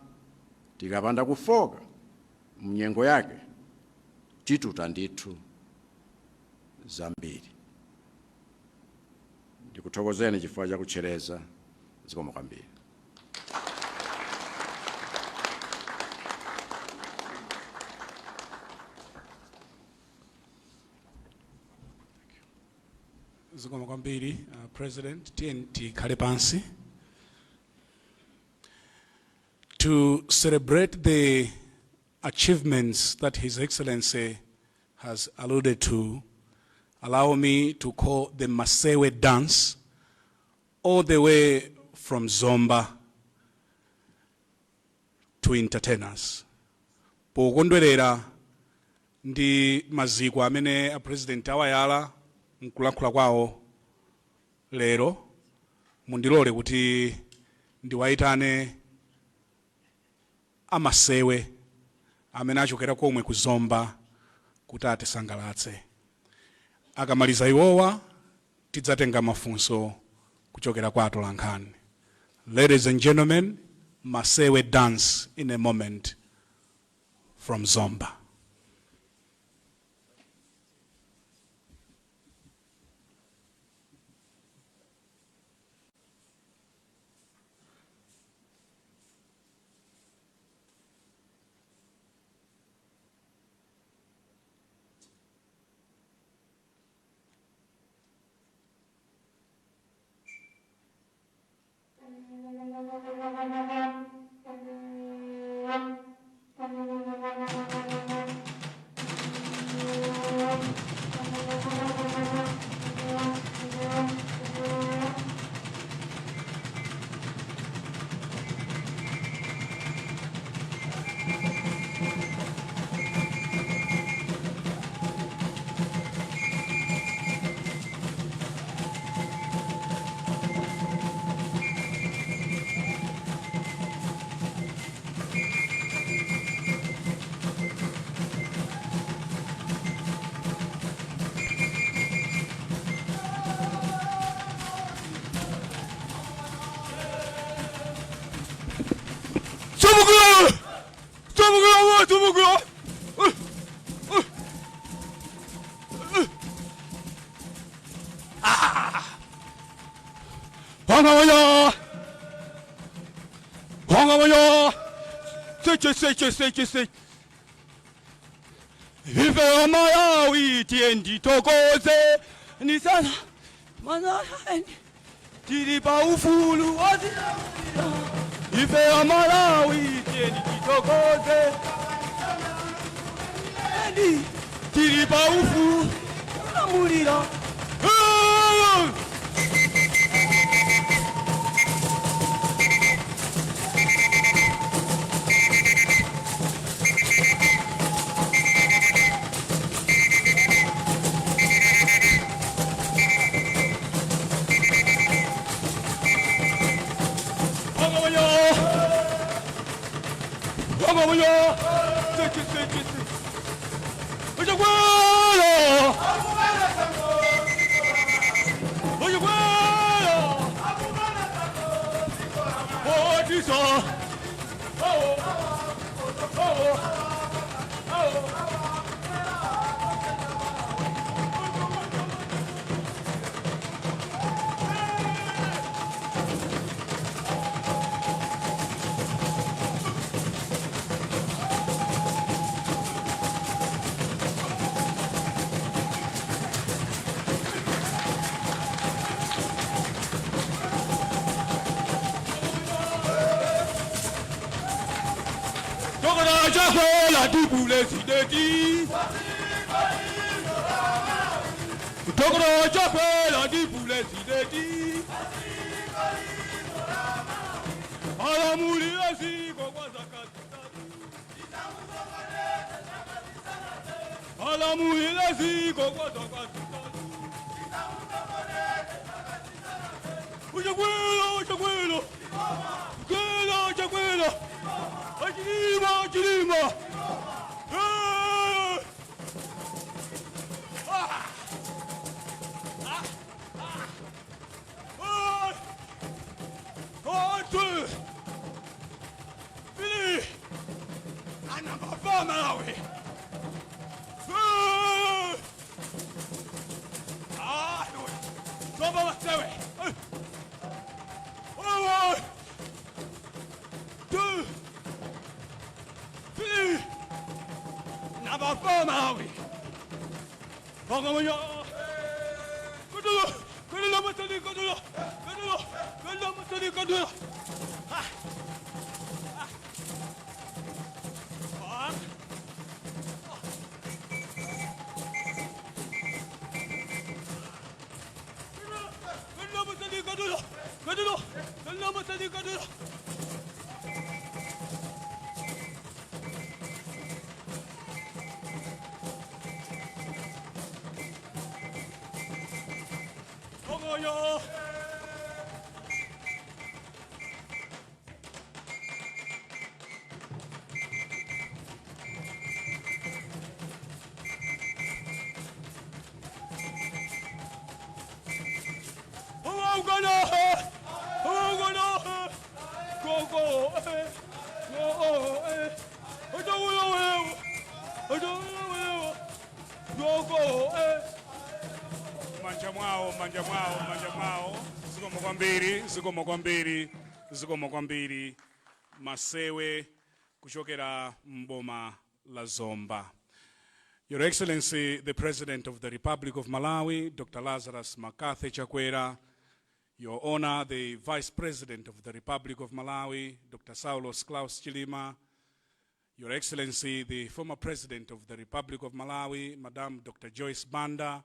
tikapanda kufoka mnyengo yake tituta ndithu zambiri. Ndikuthokozeni chifukwa cha kutchereza. Zikomo kwambiri. Zikomo kwambiri, President. TNT khale pansi. To celebrate the achievements that His Excellency has alluded to, allow me to call the Masewe dance all the way from Zomba to entertain us. Pokondwerera ndi maziko amene a President awayala nkulankhula kwawo lero, mundilole kuti ndiwayitane amasewe amene achokera komwe ku Zomba kuti atisangalatse. Akamaliza iwowa tidzatenga mafunso kuchokera kwa atolankhani. Ladies and gentlemen, Masewe dance in a moment from Zomba. Vive Malawi, TNT tokoze ni sana Malawi tiripa ufulu wazira. Vive Malawi, TNT tokoze tiripa ufulu namulira. Chakwera Chakwera di presidenti. Chakwera Chakwera di presidenti. Alamuli asiko kwa zakatitatu. Alamuli asiko kwa zakatitatu. Chakwera Chakwera. Chakwera Chakwera. Chilima Chilima. Malawi. Soba Masewe. Two. Three. Number 4 Malawi. Pagamoyo. Kudulo. Kudulo matali kudulo. Kudulo. Kudulo matali kudulo. Zikomo kwambiri Masewe kuchokera mboma la Zomba. Your Excellency, the President of the Republic of Malawi, Dr. Lazarus Chakwera, Your Honor, the Vice President of the Republic of Malawi, Dr. Saulos Klaus Chilima, Your Excellency, the former President of the Republic of Malawi, Madam Dr. Joyce Banda,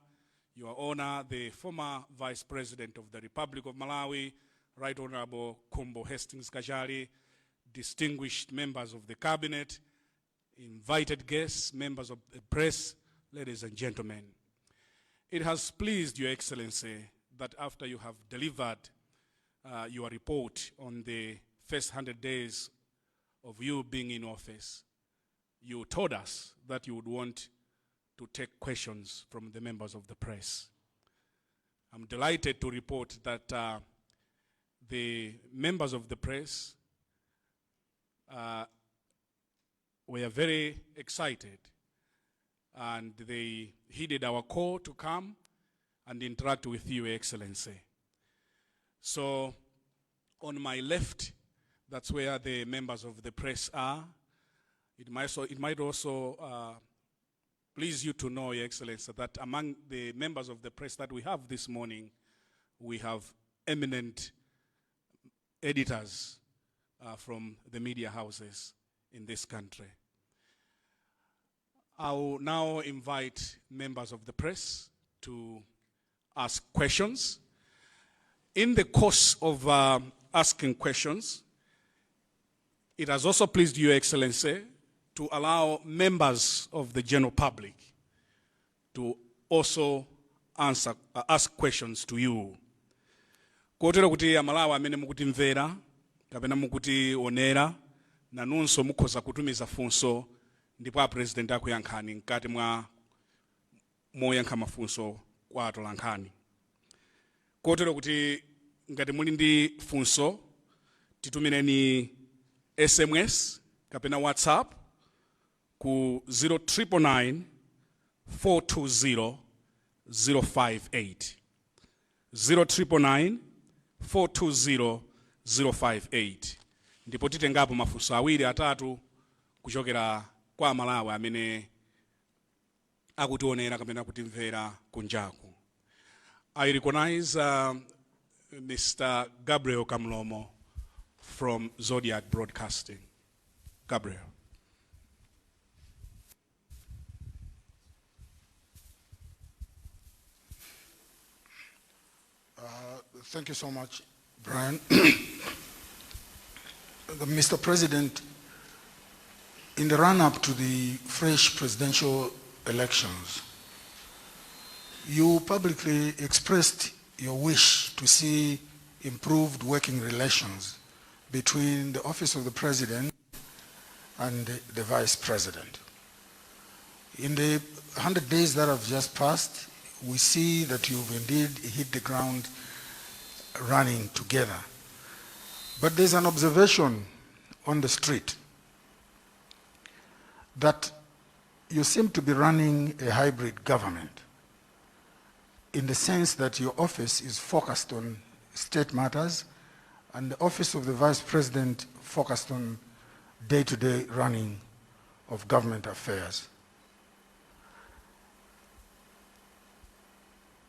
Your Honor, the former Vice President of the Republic of Malawi, Right Honorable Kumbo Hastings Kajali, distinguished members of the Cabinet, invited guests, members of the press, ladies and gentlemen. It has pleased Your Excellency that after you have delivered your report on the first 100 days of you being in office, you told us that you would want to take questions from the members of the press. I'm delighted to report that the members of the press were very excited, and they heeded our call to come and interact with you, Your Excellency. So on my left, that's where the members of the press are. It might also please you to know, Your Excellency, that among the members of the press that we have this morning, we have eminent editors from the media houses in this country. I will now invite members of the press to ask questions. In the course of asking questions, it has also pleased Your Excellency to allow members of the general public to also ask questions to you. Kotero kuti Malawi amene mukutimvera kapena mukutionera nanunso mukhoza kutumiza funso ndipo president akuyankhani mkati mwa moyankha mafunso kwa atolankhani. Kotero kuti ngati muli ndi funso titumireni SMS kapena WhatsApp ku 0999 420 058. 0999 420 058. Ndipo titengapo mafunso awiri atatu kuchokera kwa Malawi amene akutionera kapena kutimvera kunjaku. I recognize Mr. Gabriel Kamlomo from Zodiac Broadcasting. Gabriel. Thank you so much, Brian. Mr. President, in the run-up to the fresh presidential elections, you publicly expressed your wish to see improved working relations between the office of the president and the vice president. In the 100 days that have just passed, we see that you've indeed hit the ground running together. But there's an observation on the street that you seem to be running a hybrid government in the sense that your office is focused on state matters and the office of the vice president focused on day-to-day running of government affairs.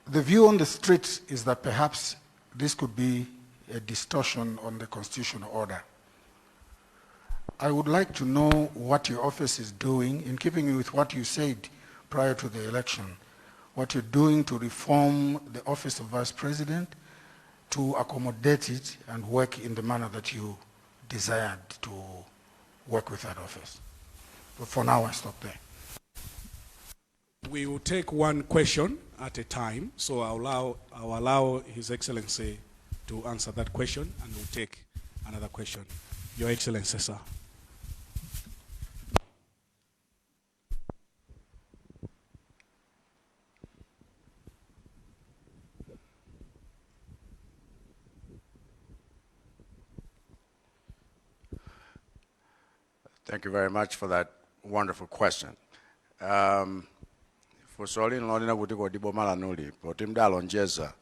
The view on the street is that perhaps this could be a distortion on the constitutional order. I would like to know what your office is doing, in keeping with what you said prior to the election, what you're doing to reform the office of vice president, to accommodate it and work in the manner that you desired to work with that office. But for now, I stop there. We will take one question at a time, so I'll allow His Excellency to answer that question, and we'll take another question. Your Excellency, sir. Thank you very much for that wonderful question. For swali nalina kuti kodi boma lanuli poti mdalonjeza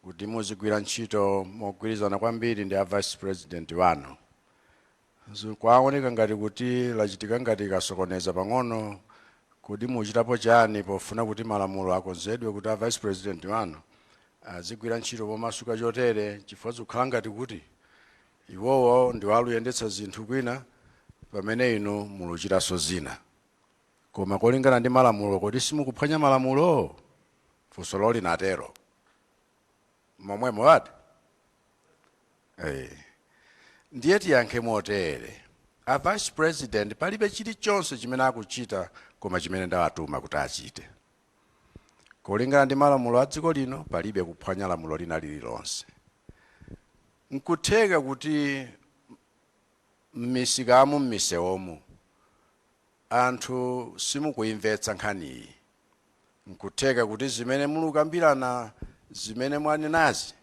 kuti muzigwira ntchito mogwirizana kwambiri ndi a vice president wanu. Kwaoneka ngati kuti lachitika ngati kasokoneza pang'ono, kodi muchitapo chani pofuna kuti malamulo akonzedwe kuti a vice president wanu azigwira ntchito pomasuka chotere, chifukwa zikukhala ngati kuti iwowo ndi waluyendetsa zinthu kwina pamene inu muluchitaso zina. Koma kolingana ndi malamulo, kodi simukuphwanya malamulo? Funso loli natero. Momwemo wati? Ndiye tiyankhe motere. A vice president palibe chilichonse chimene akuchita koma chimene ndawatuma kuti achite. Kolingana ndi malamulo a dziko lino, palibe kuphwanya lamulo lina lililonse. Nkutheka kuti mmisikamu mmisewomu anthu simukuyimvetsa nkhaniyi. Nkutheka kuti zimene mulukambirana, zimene mwanenazi,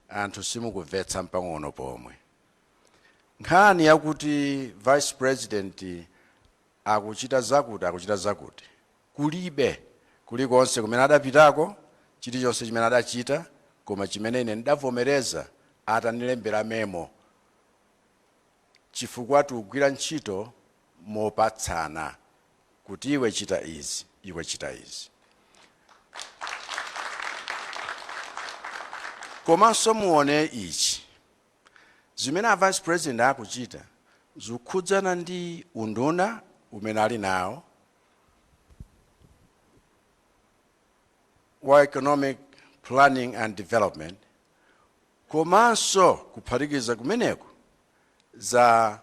anthu simukumvetsa mpang'ono pomwe. Nkhani yakuti vice president akuchita zakuti kulibe kulikonse kumene adapitako chilichonse chimene adachita, koma chimene ine ndavomereza atanilembera memo chifukwa tikugwira ntchito mopatsana kuti iwe chita izi, iwe chita izi. Komanso muone ichi, zimene a vice president akuchita zikukhudzana ndi unduna umene ali nawo wa economic planning and development, komanso kuphatikiza kumeneko za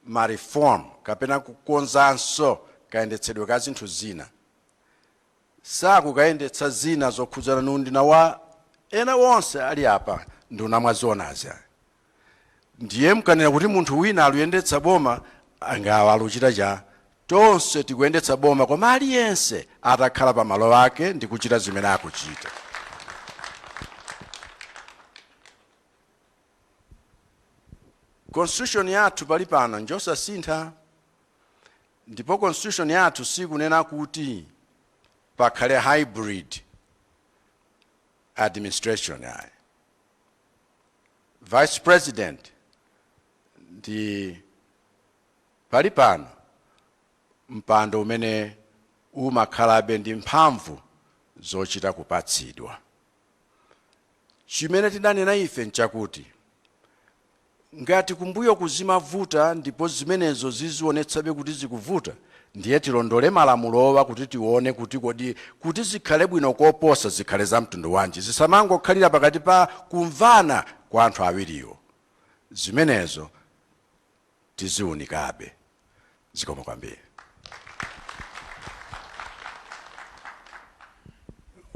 ma-reform kapena kukonzanso kayendetsedwe ka zinthu zina. Sakukayendetsa zina zokhudzana ndi unduna wa ena wonse ali apa nduna mwazionazi. Ndiye mkanena kuti munthu wina aluyendetsa boma angawa aluchita cha. Tonse tikuyendetsa boma koma aliyense atakhala pa malo ake ndi kuchita zimene akuchita. Constitution yathu pali pano njosasintha, ndipo constitution yathu sikunena kuti pakhale hybrid administration yayi. Vice president ndi pali pano mpando umene umakhalabe ndi mphamvu zochita kupatsidwa. Chimene tidanena ife nchakuti ngati kumbuyo kuzimavuta ndipo zimenezo zizionetsabe kuti zikuvuta, ndiye tilondole malamulowa kuti tione kuti zikhale bwino koposa zikhale za mtundu wanji, zisamangokhalira pakati pa kumvana kwa anthu awiriwo. Zimenezo tiziunikabe. Zikomo kwambiri.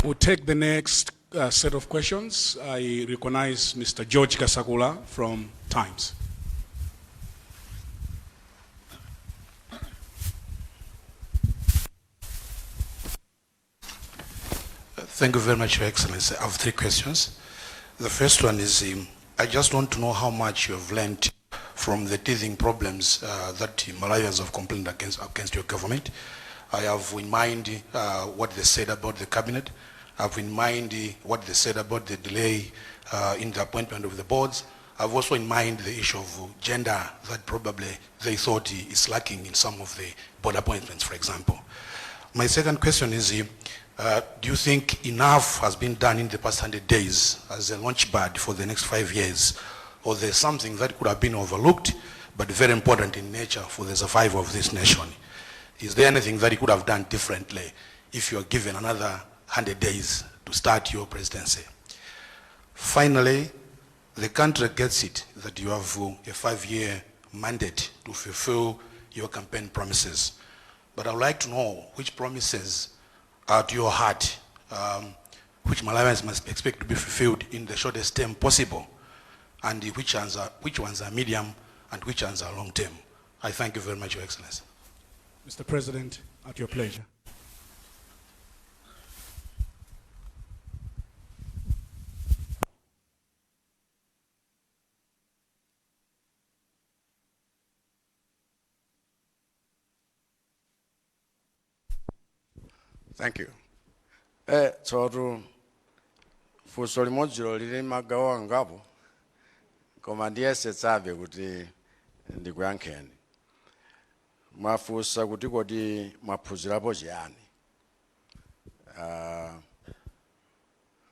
We'll take the next set of questions. I recognize Mr. George Kasakula from Times. Thank you very much, Your Excellency. I have 3 questions. The first one is, I just want to know how much you have learned from the teething problems that Malawians have complained against your government. I have in mind what they said about the cabinet. I have in mind what they said about the delay in the appointment of the boards. I have also in mind the issue of gender that probably they thought is lacking in some of the board appointments, for example. My second question is, do you think enough has been done in the past 100 days as a launchpad for the next 5 years? Or there's something that could have been overlooked, but very important in nature for the survival of this nation? Is there anything that you could have done differently if you are given another 100 days to start your presidency? Finally, the country gets it that you have a 5-year mandate to fulfill your campaign promises. But I would like to know which promises are to your heart, which Malawians must expect to be fulfilled in the shortest term possible, and which ones are medium and which ones are long term. I thank you very much, Your Excellency. Mr. President, at your pleasure. Thank you. Tsotu funso limodzi lili magawo angapo, koma ndiyesetsabe kuti ndikuyankheni. Mwafunsa kuti kodi mwaphunzirapo chiyani.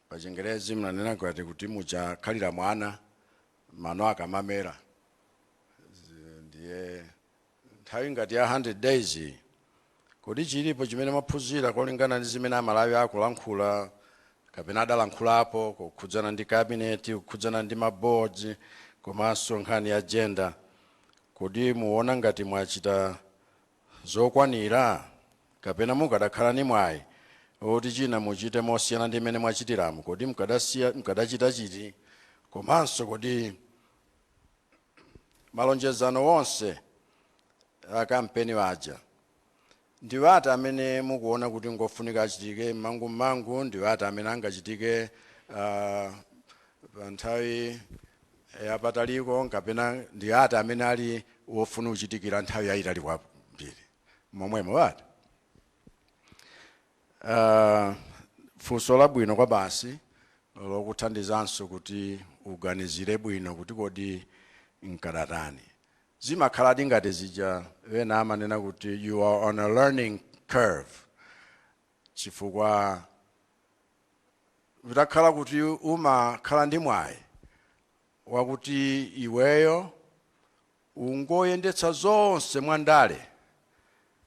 Pa Chingerezi mnanena kuti muchakhalira mwana mano akamamera. Ndiye nthawi ngati ya 100 days kodi chilipo chimene mwaphunzira kolingana ndi zimene Amalawi akulankhula kapena adalankhulapo kukhudzana ndi cabinet, kukhudzana ndi maboards, komanso nkhani ya gender, kodi muona ngati mwachita zokwanira kapena mukadakhala ni mwayi oti china muchite mosiyana ndi mmene mwachitiramo, kodi mukadachita chiti, komanso kodi malonjezano wonse a kampeni waja ndiwati amene mukuona kuti ngofunika achitike mangu ndiwati amene angachitike nthawi yapataliko kapena ndiwati amene ali wofuna kuchitikira nthawi yayitali kwambiri momwemo wati. Funso labwino kwa basi lokuthandizanso kuti uganizire bwino kuti kodi nkadatani. Zimakhaladi ngati zija wena amanena kuti you are on a learning curve, chifukwa vitakhala kuti umakhala ndi mwayi wakuti iweyo ungoyendetsa zonse mwandale,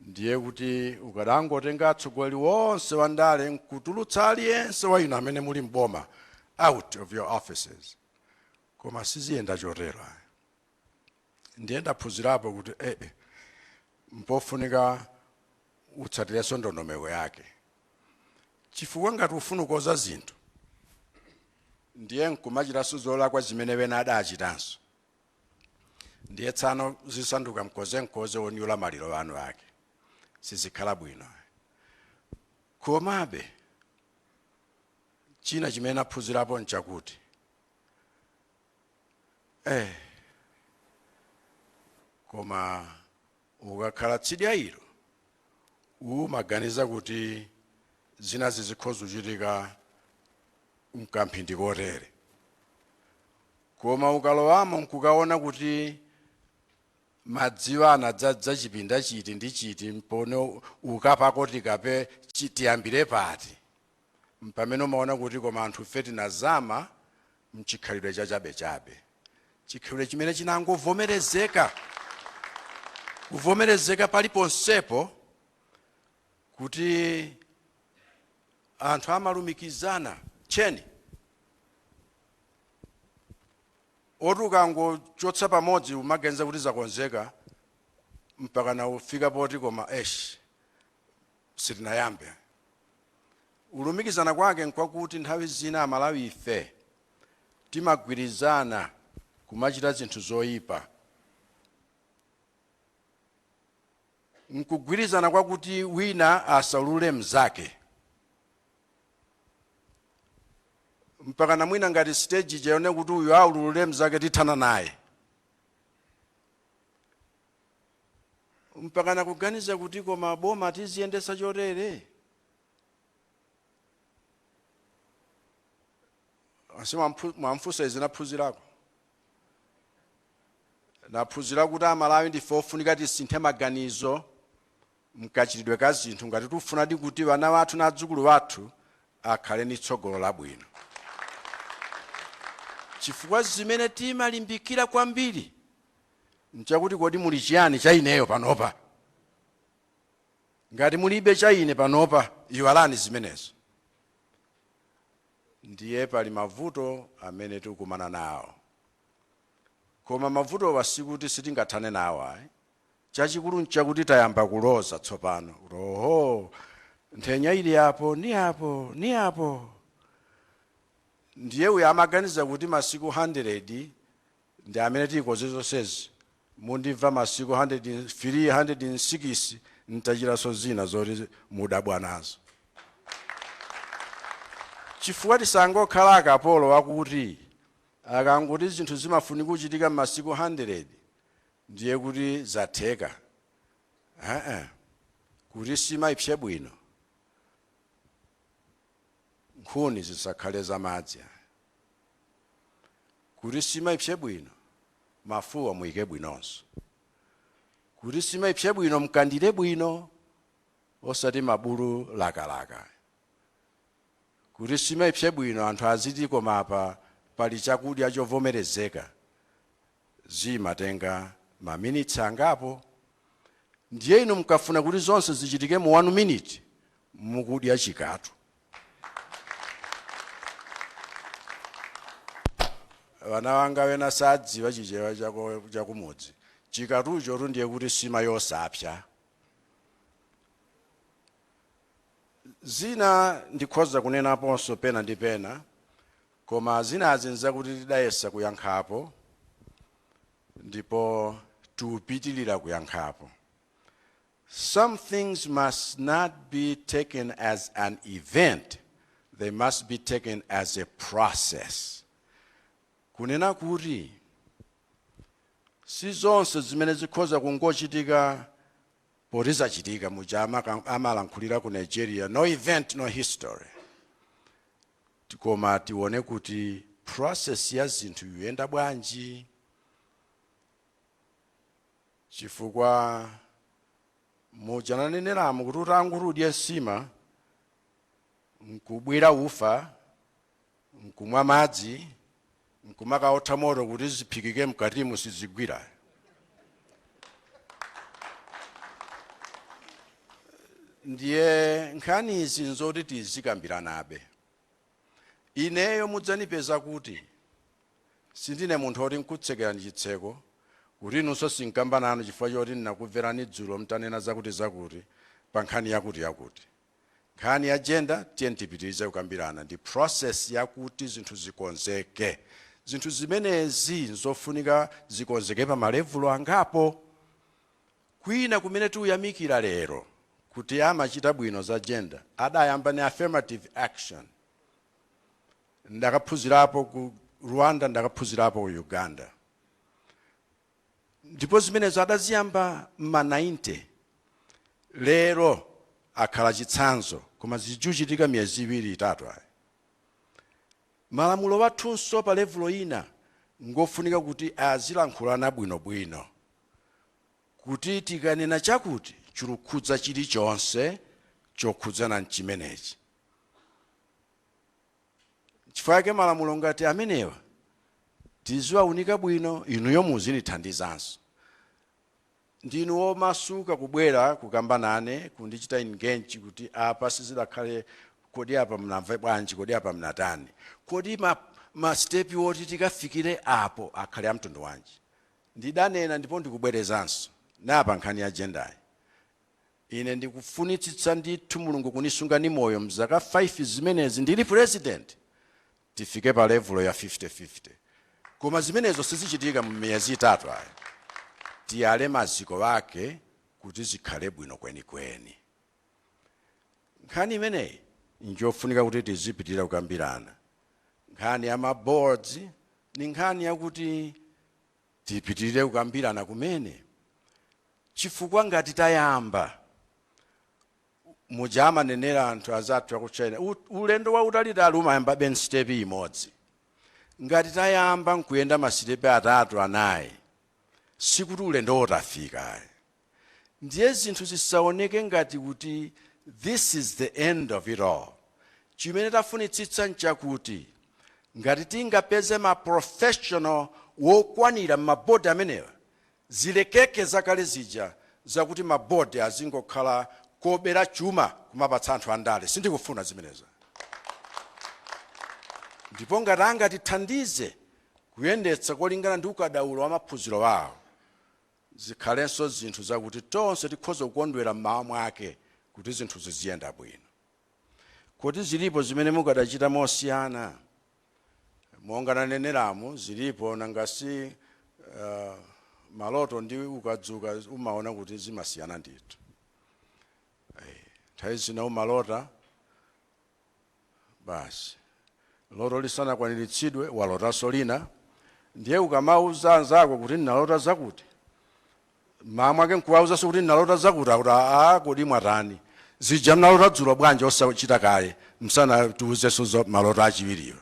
ndiye kuti ukadangotenga atsogoleri wonse wandale nkutulutsa aliyense wa inu amene muli mboma out of your offices, koma siziyenda chotero. Ndiye ndaphunzirapo kuti mpofunika utsatireso ndondomeko yake, chifukwa ngati ufuna kukoza zinthu ndiye nkumachitaso zolakwa zimene wena adachitanso, ndiye tsano zisanduka mkoze onyula maliro anu ake, sizikhala bwino. Komabe china chimene naphunzirapo nchakuti koma ukakhala tsidya ilo umaganiza kuti zina zizikhoza kuchitika mkamphindi kotere, koma ukalowamo nkukaona kuti madziwa anadzadza chipinda chiti ndi chiti mpone ukapako tikape tiyambire pati, mpamene umaona kuti koma anthu fe tinazama mchikhalidwe chachabechabe, chikhalidwe chimene chinangovomerezeka kuvomerezeka paliponsepo kuti anthu amalumikizana cheni oti ukangochotsa pamodzi umagenza kuti zakonzeka mpaka na ufika poti koma sitinayambe. Ulumikizana kwake nkwakuti nthawi zina Amalawi ife timagwirizana kumachita zinthu zoyipa. Nkugwirizana kwakuti wina asaulule mzake. Mpaka na mwina ngati stage jaone kuti uyu aulule mzake tithana naye. Mpaka na kuganiza kuti koma boma tiziyendesa chotere. Asema mwamfusa zinaphunzirako. Naphunzira kuti Amalawi ndife ofunika tisinthe maganizo mkachitidwe ka zinthu ngati tufuna kuti vana wathu na adzukulu wathu akhale ni tsogolo labwino. Chifukwa zimene timalimbikira kwambiri nchakuti kodi muli chiyani cha ineyo panopa. Ngati mulibe cha ine panopa iwalani zimenezo. Ndiye pali mavuto amene tikukumana nawo. Koma mavuto wasikuti sitingathane nawo. Chachikulu nchakuti tayamba kuloza tsopano. Roho nthenya ili apo ni apo ni apo. Ndiye uyo amaganiza kuti masiku 100 ndi amene tikoze zonsezi. Mundimva masiku 106 ntachiraso zina zoti mudabwa nazo. Chifukwa tisangokhala akapolo wakuti akanguti zinthu zimafunika kuchitika masiku 100 ndiye kuti zatheka. Kuti simaipse bwino nkhuni zisakhale zamadzi. Kuti simaipse bwino mafuwa muike bwinonso. Kuti simaipse bwino mkandire bwino osati mabulu lakalaka. Kuti simaipse bwino anthu aziti koma apa pali chakudya chovomerezeka zimatenga maminitsi angapo. Ndiye inu mkafuna kuti zonse zichitike mu 1 minute mukudya chikatu. Vana vanga wena sadziwa chichewa chakumudzi. Chikatucho ndiye kuti sima yosapsa. Zina ndikhoza kunena ponso pena ndi pena, koma zina azinza kuti tidayesa kuyankhapo, ndipo tupitilira kuyankhapo. Some things must not be taken as an event, they must be taken as a process. Kunena kuti si zonse zimene zikhoza kungochitika poti zachitika muja amalankhulira ku Nigeria, no event no history. Koma tione kuti process ya zinthu yuyenda bwanji. Chifukwa muja naneneramu kuti utangurudye nsima nkubwira ufa nkumwa madzi nkumakaotha moto kuti ziphikike mkatimu sizigwira. Ndiye nkhani izi nzoti tizikambiranabe. Ineyo mudzanipeza kuti sindine munthu oti nkutsekera ndi chitseko kuti nunso sinkamba nanu chifukwa choti ndinakubverani dzulo mtanena zakuti pa nkhani yakuti. Nkhani ya gender tiye tipitirize kukambirana ndi process yakuti zinthu zikonzeke. Zinthu zimenezi nzofunika zikonzeke pa malevulo angapo. Kwina kumene tuyamikira lero kuti amachita bwino za gender adayamba ni affirmative action. Ndakaphunzirapo ku Rwanda, ndakaphunzirapo ku Uganda. Ndipo zimenezo adaziyamba ma 90. Lero akhala chitsanzo koma zijuchitika miyezi 2-3. Malamulo wathunso pa levulo ina ngofunika kuti azilankhulana bwinobwino. Kuti tikanena chakuti chulukhudza chilichonse chokhudzana nchimenechi. Chifukwa malamulo ngati amenewa tiziwaunika bwino inuyo muzinithandizanso. ndinu omasuka kubwera kukamba nane kundichita engage kuti apa sizidakhale kodi apa mnamva bwanji kodi apa mnatani kodi ma step woti tikafikire apo akhale amtundu wanji ndidanena ndipo ndikubwerezanso napa nkhani agenda ine ndikufunitsitsa ndithu Mulungu kunisunga ni moyo mzaka 5 zimenezi ndili president tifike pa level ya 50-50 koma zimenezo sizichitika mu miyezi 3 ayi tiyale maziko wake kuti zikhale bwino kwenikweni nkhani imeneyi njofunika kuti tizipitirira kukambirana nkhani ya maboards ni nkhani yakuti tipitirire kukambirana kumene chifukwa ngati tayamba mujama nenera anthu azathu akuchena ulendo wa utalitali umayamba ben step imodzi ngati tayamba nkuyenda masitepe 3 4 sikuti ulendo otafika ndiye zinthu zisaoneke ngati kuti this is the end of it all chimene tafunitsitsa nchakuti ngati tingapeze ma professional wokwanira mabodi amenewa zilekeke zakale zija zakuti mabodi azingokhala kobera chuma kumapatsa anthu andale sindikufuna zimenezo ndipo ngati angatithandize kuyendetsa kolingana ndi ukadaulo wa maphunziro wawo zikhalenso zinthu zakuti tonse tikhoza kukondwera mmawa mwake kuti zinthu ziziyenda bwino kuti zilipo zimene mukadachita mosiyana monga naneneramu zilipo nangasi maloto ndi ukadzuka umaona kuti zimasiyana ndithu nthawi zina umalota basi loto lisanakwaniritsidwe walotanso lina ndiye ukamauza anzako kuti ndinalota zakuti mmawa mwake nkuwauzaso kuti ndinalota zakuti akuti kodi mwatani zija mnalota dzulo bwanji osachita kale msanatiuzenso maloto achiwiriwa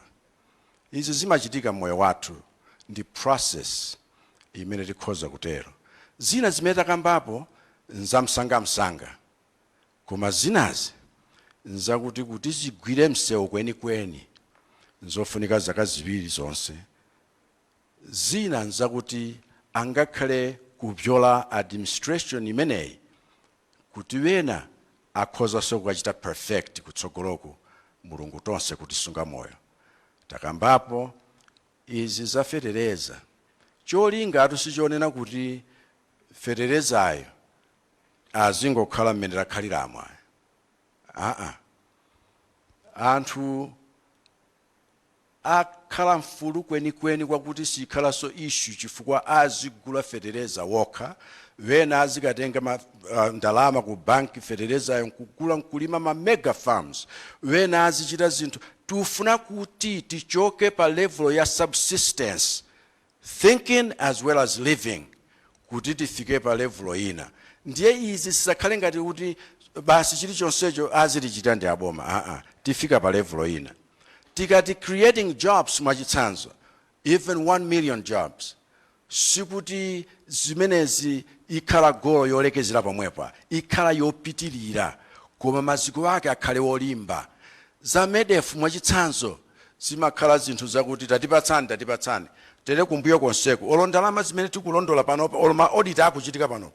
izi zimachitika mmoyo wathu ndi process imene tikhoza kutero zina zimene takambapo nzamsangamsanga koma zinazi nzakuti zigwire msewu kwenikweni nzofunika zaka 2 zonse zina nzakuti angakhale kubyola administration imeneyi kuti wena akhoza so kukachita perfect kutsogoloko Mulungu tonse kutisunga moyo takambapo izi za fetereza cholinga atusichonena kuti feterezayo azingokhala mmene takhaliramo anthu akhala mfulu kwenikweni kwakuti sikhalanso issue chifukwa azigula fetereza wokha wena azikatenga ndalama ku banki feterezayo nkugula nkulima ma mega farms wena azichita zinthu tufuna kuti tichoke pa level ya subsistence thinking as well as living kuti tifike pa level ina ndiye izi sisakhale ngati kuti basi chilichonsecho azilichita ndi aboma tifika pa level ina tikati creating jobs mwachitsanzo even 1 million jobs sikuti zimenezi ikhala golo yolekezera pomwepa ikhala yopitirira koma maziko ake akhale olimba za MEDEF mwachitsanzo zimakhala zinthu zakuti tatipatsani tere kumbuyo konseko olondalama zimene tikulondola panopa oloma audit akuchitika panopa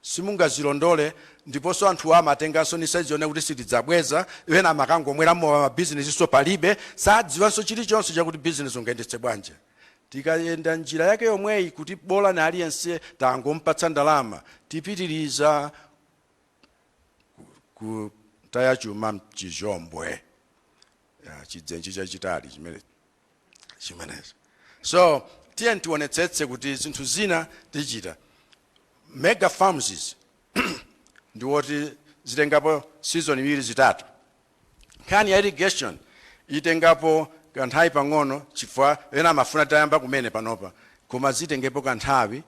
simungazilondole ndiponso anthu amatenganso nisazione kuti sitidzabweza wena amakangomwera ma business so palibe sadziwanso chilichonse chakuti business ungayendetse bwanje tikayenda njira yake yomweyi kuti bola na aliyense tangompatsa ndalama tipitiriza kutaya chuma mchijombwe chidzenji chachitali chimenezo so tiye tionetsetse kuti zinthu zina tichita mega farms ndi woti zitengapo season 2-3 nkhani ya irrigation itengapo kanthawi pang'ono chifukwa ena amafuna tayamba kumene panopa koma zitengepo kanthawi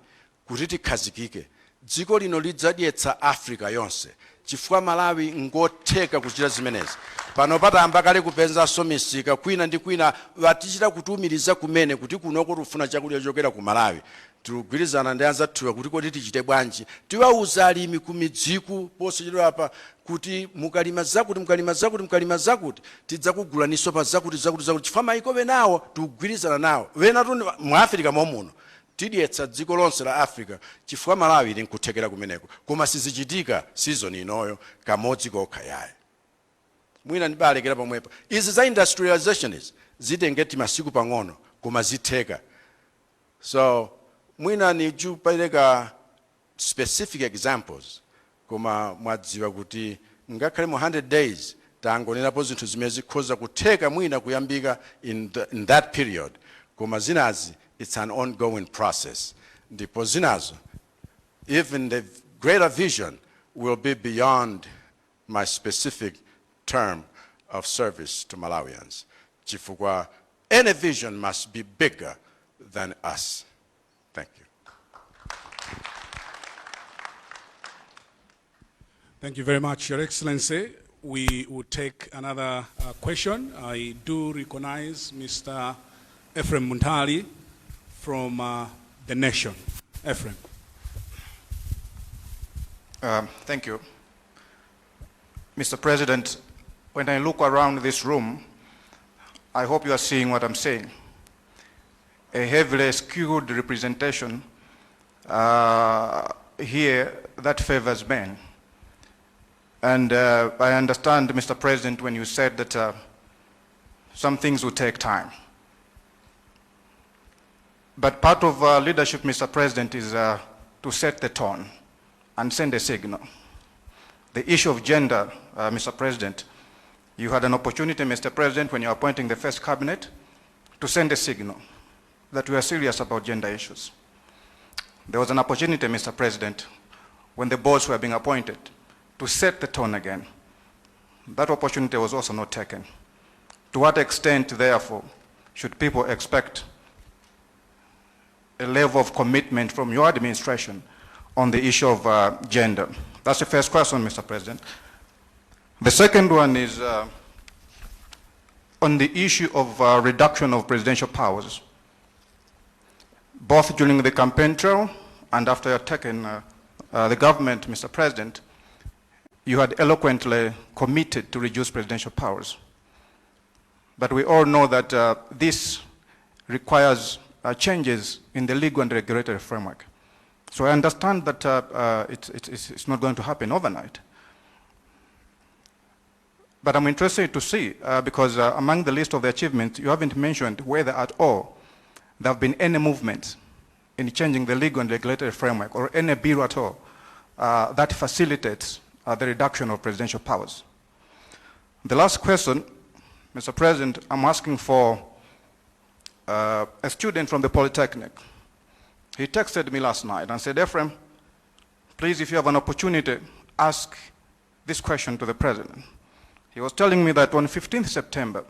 kuti tikhazikike dziko lino lidzadyetsa Africa yonse chifukwa Malawi ngotheka kuchita zimenezi panopa tayamba kale kupenzanso misika kwina ndi kwina watichita kutumiriza kumene kuti kunoko tufuna chakudya chokera ku Malawi tigwirizana ndi anzathu kuti kodi tichite bwanji tiwauza alimi kumidziku posachedwa apa kuti mukalima zakuti tidzakugulaniso pa zakuti chifukwa maiko benawo tigwirizana nawo wena tu mu Africa momuno tidyetsa dziko lonse la Africa chifukwa Malawi ili nkuthekera kumeneko koma sizichitika season inoyo kamodzi kokha yaye mwina ndibalekera pomwepa izi za industrialization zitengeti masiku pang'ono koma zitheka so mwina nijupereka specific examples koma mwadziwa kuti ngakhale mu 100 days tangonerapo zinthu zimene zikhoza kutheka mwina kuyambika in that period koma zinazi it's an ongoing process ndipo zinazo even the greater vision will be beyond my specific term of service to Malawians chifukwa any vision must be bigger than us. Thank you. Thank you very much, Your Excellency. We will take another question. I do recognize Mr. Ephraim Muntali from the Nation. Ephraim. Thank you. Mr. President, when I look around this room, I hope you are seeing what I'm saying. A heavily skewed representation here that favors men. And I understand, Mr. President, when you said that some things will take time. But part of leadership, Mr. President, is to set the tone and send a signal. The issue of gender, Mr. President, you had an opportunity, Mr. President, when you were appointing the first cabinet, to send a signal that we are serious about gender issues. There was an opportunity, Mr. President, when the boards were being appointed, to set the tone again. That opportunity was also not taken. To what extent, therefore, should people expect a level of commitment from your administration on the issue of gender? That's the first question, Mr. President. The second one is on the issue of reduction of presidential powers. Both during the campaign trail and after you had taken the government, Mr. President, you had eloquently committed to reduce presidential powers. But we all know that this requires changes in the legal and regulatory framework. So I understand that it's not going to happen overnight. But I'm interested to see, because among the list of the achievements, you haven't mentioned whether at all there have been any movements in changing the legal and regulatory framework or any bill at all that facilitates the reduction of presidential powers. The last question, Mr. President, I'm asking for a student from the Polytechnic. He texted me last night and said, Ephraim, please, if you have an opportunity, ask this question to the President. He was telling me that on 15th September,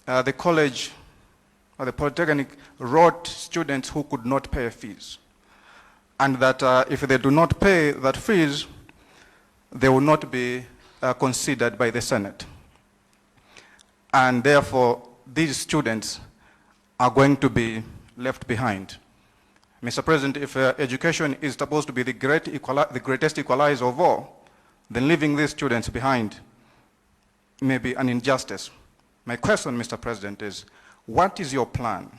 the college or the Polytechnic wrote students who could not pay fees. And that if they do not pay that fees, they will not be considered by the Senate. And therefore, these students are going to be left behind. Mr. President, if education is supposed to be the greatest equalizer of all, then leaving these students behind may be an injustice. My question, Mr. President, is what is your plan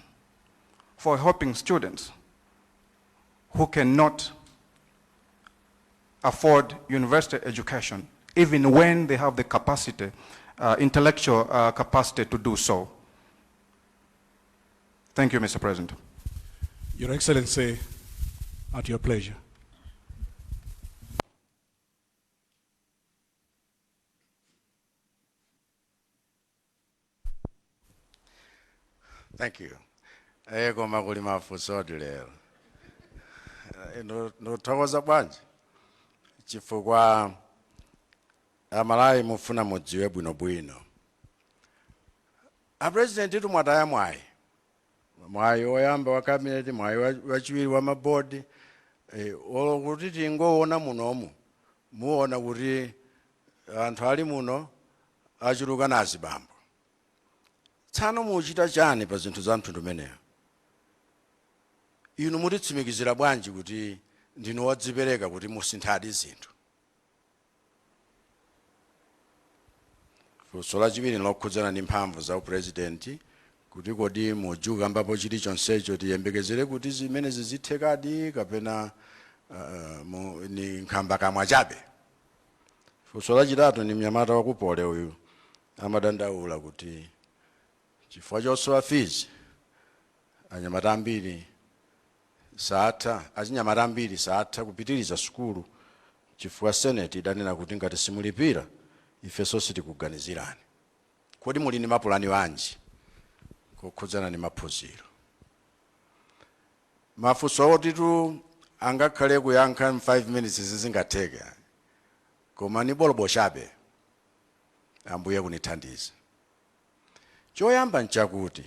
for helping students who cannot afford university education, even when they have the capacity, intellectual capacity to do so? Thank you, Mr. President. Your Excellency, at your pleasure. Thank you. Ego maguli mafusodi lero. No tokoza bwanji. Chifukwa Malawi mufuna mudziwe bwino. A president itu mwataya mwayi. Mwayi oyamba wa cabinet, mwayi wachiwiri wa mabodi. Olo kuti tingoona munomu. Muona kuti anthu ali muno achuluka nazi bambo. Tsano muchita chani pa zinthu za mtundu umeneyo? Inu mutitsimikizira bwanji kuti ndinu wodzipereka kuti musinthadi zinthu? Funso lachiwiri lokhudzana ndi mphamvu za upresidenti kuti kodi mujuka ambapo chili chonsecho tiyembekezere kuti zimene zizithekadi kapena ni nkhamba kamwa chabe. Funso lachitatu ni mnyamata wakupole uyu amadandaula kuti chifukwa chosowa fees anyamata ambiri achinyamata ambiri satha kupitiriza sukulu chifukwa Senate idanena kuti ngati simulipira ifenso sitikuganizirani. Kodi muli ni mapulani wanji kukhudzana ni maphunziro? Mafunso otitu angakhale kuyankha 5 minutes zizingatheke, koma ni bolobo chabe ambuye kunithandiza. Choyamba nchakuti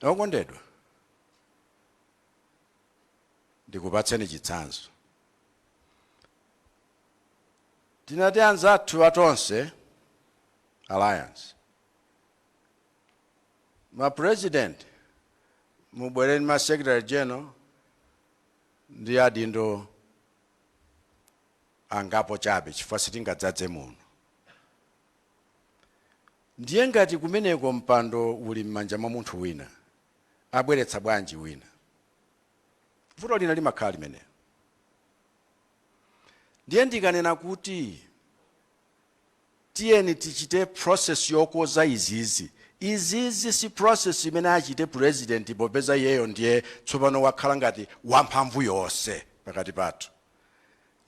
okondedwa ndikupatseni chitsanzo. Tinati anzathu atonse alliance ma president mubwereni ma secretary general ndi adindo angapo chabe chifukwa sitingadzadze muno. Ndiye ngati kumeneko mpando uli m'manja mwa munthu wina abweretsa bwanji wina? Vuto lina limakhala limenelo. Ndiye ndikanena kuti tiyeni tichite process yokoza izizi si process imene achite president popeza iyeyo ndiye tsopano wakhala ngati wamphamvu yonse pakati pathu.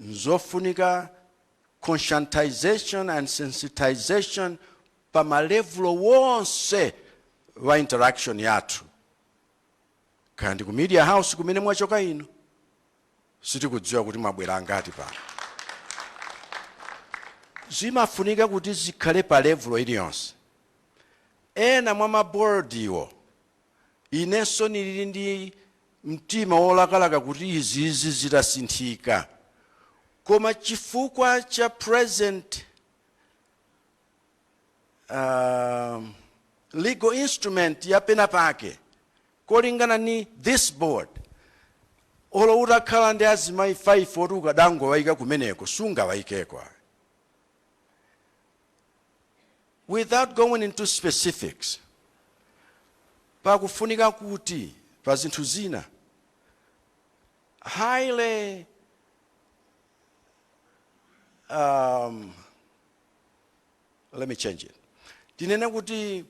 Nzofunika conscientization and sensitization pa malevulo wonse wa interaction yathu. Kandi ku media house kumene mwachoka ino sitikudziwa kuti mwabwera ngati pano. Zimafunika kuti zikhale pa levulo iliyonse. Ena mwa maboardiwo inenso nilili ndi mtima wolakalaka kuti izizi zitasinthika, koma chifukwa cha present legal instrument ya pena pake kolingana ni this board, olo utakhala ndi azimayi 5 oti ukadango waika kumeneko sungawayikeko. Without going into specifics, pakufunika kuti pa zinthu zina highly let me change it. Tinene kuti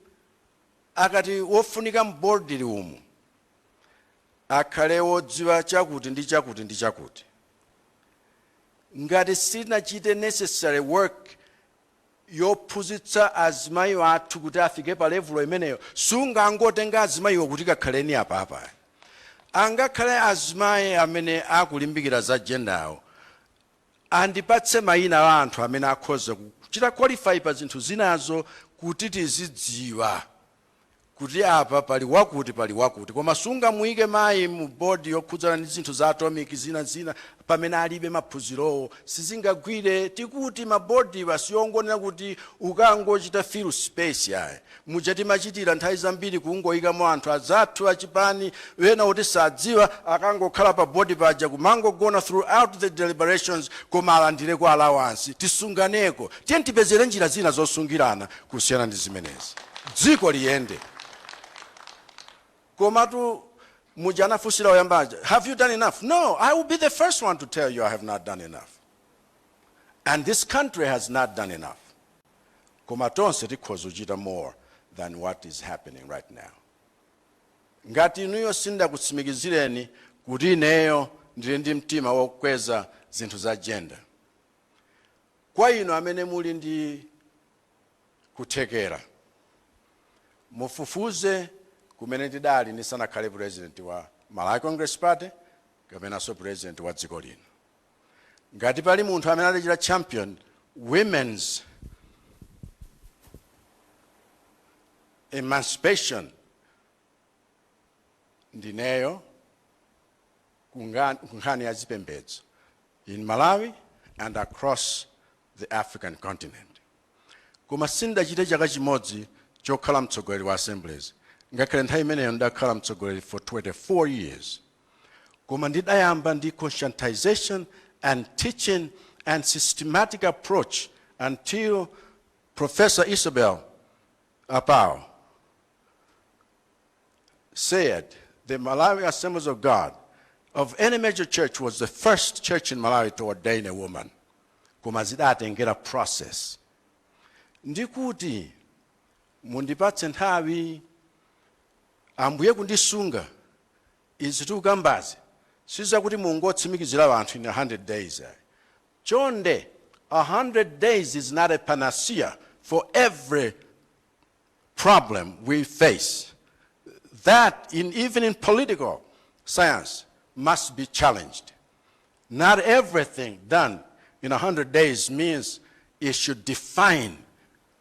akati wofunika mbordili umu akhale wodziwa chakuti ndi chakuti ndi chakuti. Ngati sitinachite necessary work yophunzitsa azimayi athu kuti afike pa levulo imeneyo, sungangotenga azimayiwo kuti kakhaleni apa. Angakhale azimayi amene akulimbikira za jendawo andipatse mayina a anthu amene akhoza kuchita qualify pa zinthu zinazo kuti tizidziwa kuti apa pali wakuti, koma sungamuyike mayi mu board yokhudzana ndi zinthu za atomic zina pamene alibe maphunzirowo. Sizingagwire. Tikuti maboardi wasiyongonera kuti ukangochita fill space yaye mujati machitira nthawi zambiri kungoyikamo anthu azathu achipani wena kuti sadziwa akangokhala pa board paja kumangogona throughout the deliberations koma alandire kwa allowance. Tisunganeko, tiye tipezere njira zina zosungirana kusiyana ndi zimenezi, dziko liyende. Komatu mujana fusira oyambaja, have you done enough? No, I will be the first one to tell you I have not done enough. And this country has not done enough. Komatonse tikhoza kuchita more than what is happening right now. Ngati inuyo sinda kutsimikizireni kuti ineyo ndili ndi mtima wokweza zinthu za gender. Kwa ino amene muli ndi kuthekera, mufufuze kumene tidali ndisanakhale president wa Malawi Congress Party kapena so president wa dziko lino. Ngati pali munthu amene adachita champion women's emancipation ndineyo kunkhani ya zipembedzo in Malawi and across the African continent. Koma sindachite chaka chimodzi chokhala mtsogoleri wa assemblies. Ngakhale nthawi imeneyo ndakhala mtsogoleri for 24 years. Koma ndidayamba ndi conscientization and teaching and systematic approach until Professor Isabel Apao said the Malawi Assemblies of God of any major church was the first church in Malawi to ordain a woman. Kumazidate process. Ndikuti mundipatse nthawi ambuye kundisunga izi gambazi siza kuti mungotsimikizira vanthu in 100 days. Chonde 100 days is not a panacea for every problem we face. That even in political science must be challenged. Not everything done in 100 days means it should define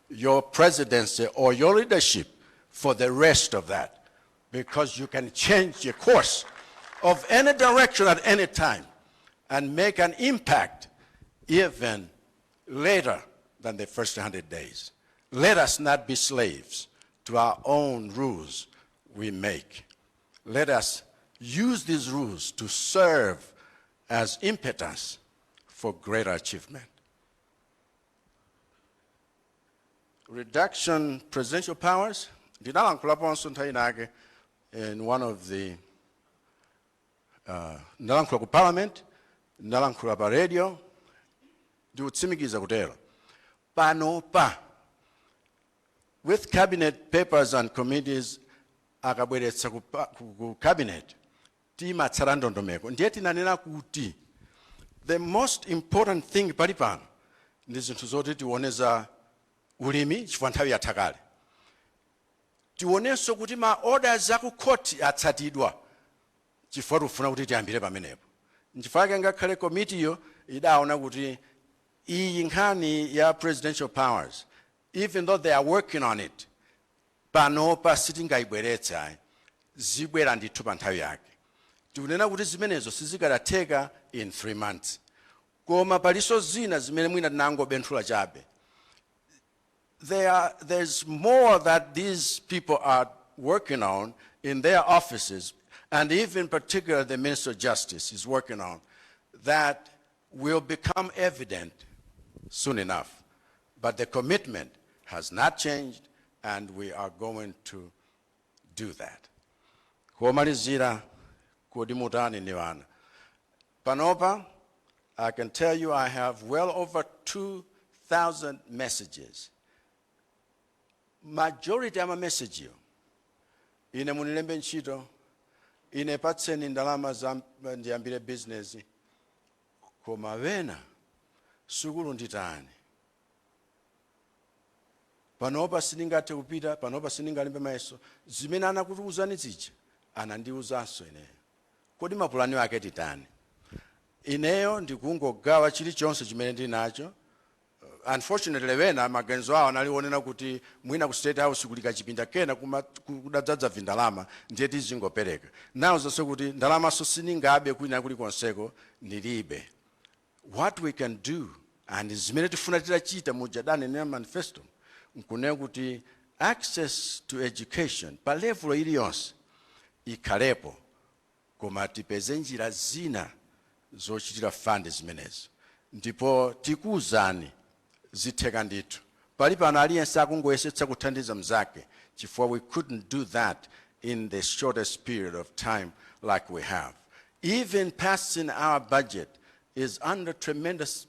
your presidency or your leadership for the rest of that, because you can change the course of any direction at any time and make an impact even later than the first 100 days. Let us not be slaves to our own rules we make. Let us use these rules to serve as impetus for greater achievement. Reduction presidential powers. In one of the Ndalankula Parliament, Ndalankula Radio, ndiutsimikiza kutero. Panopa, with cabinet papers and committees, akabweretsa ku cabinet, tima tsarandondomeko. Ndieti nanena kuti, the most important thing pali pano, ndi zinthu zoti tiwoneza ulimi chifukwa nthawi yathakale. Tionenso kuti ma orders aku court atsatidwa chifukwa tufuna kuti tiyambire pamenepo. Nchifukwa ngakhale committee yo idaona kuti iyi nkhani ya presidential powers, even though they are working on it, panopa sitingayibweretsa zibwera ndithu pa nthawi yake. Tikunena kuti zimenezo sizikadatheka in 3 months. Koma paliso zina zimene mwina tinangobenthula chabe. There's more that these people are working on in their offices, and even particularly the Minister of Justice is working on, that will become evident soon enough. But the commitment has not changed, and we are going to do that. Kuomalizira kudimutani niwana. Panopa, I can tell you I have well over 2,000 messages. Majority of my message ine munilembe ntchito, ine patseni ndalama za ndiyambire business, koma wena sukulu nditani. Panopa siningathe kupita, panopa siningalimbe mayeso, zimene anakutiuzani zija anandiuzanso ineyo. Kodi mapulani wake titani? Ineyo ndikungogawa chilichonse chimene ndinacho. Unfortunately, wena maganizo awo analionena kuti mwina ku State House kulika chipinda kena kudadzadza vindalama ndiye tizingopereka. Nawo zonse kuti ndalama so siningabe kwina kuli konseko ndilibe. What we can do, and zimene tifuna titachita mujadane ne manifesto, nkunena kuti access to education pa level iliyonse ikhalepo, koma tipeze njira zina zochitira fund zimenezo. Ndipo tikuuzani zitheka ndithu. Pali pano aliyense akungoyesetsa kuthandiza mzake chifukwa we couldn't do that in the shortest period of time like we have. Even passing our budget is under tremendous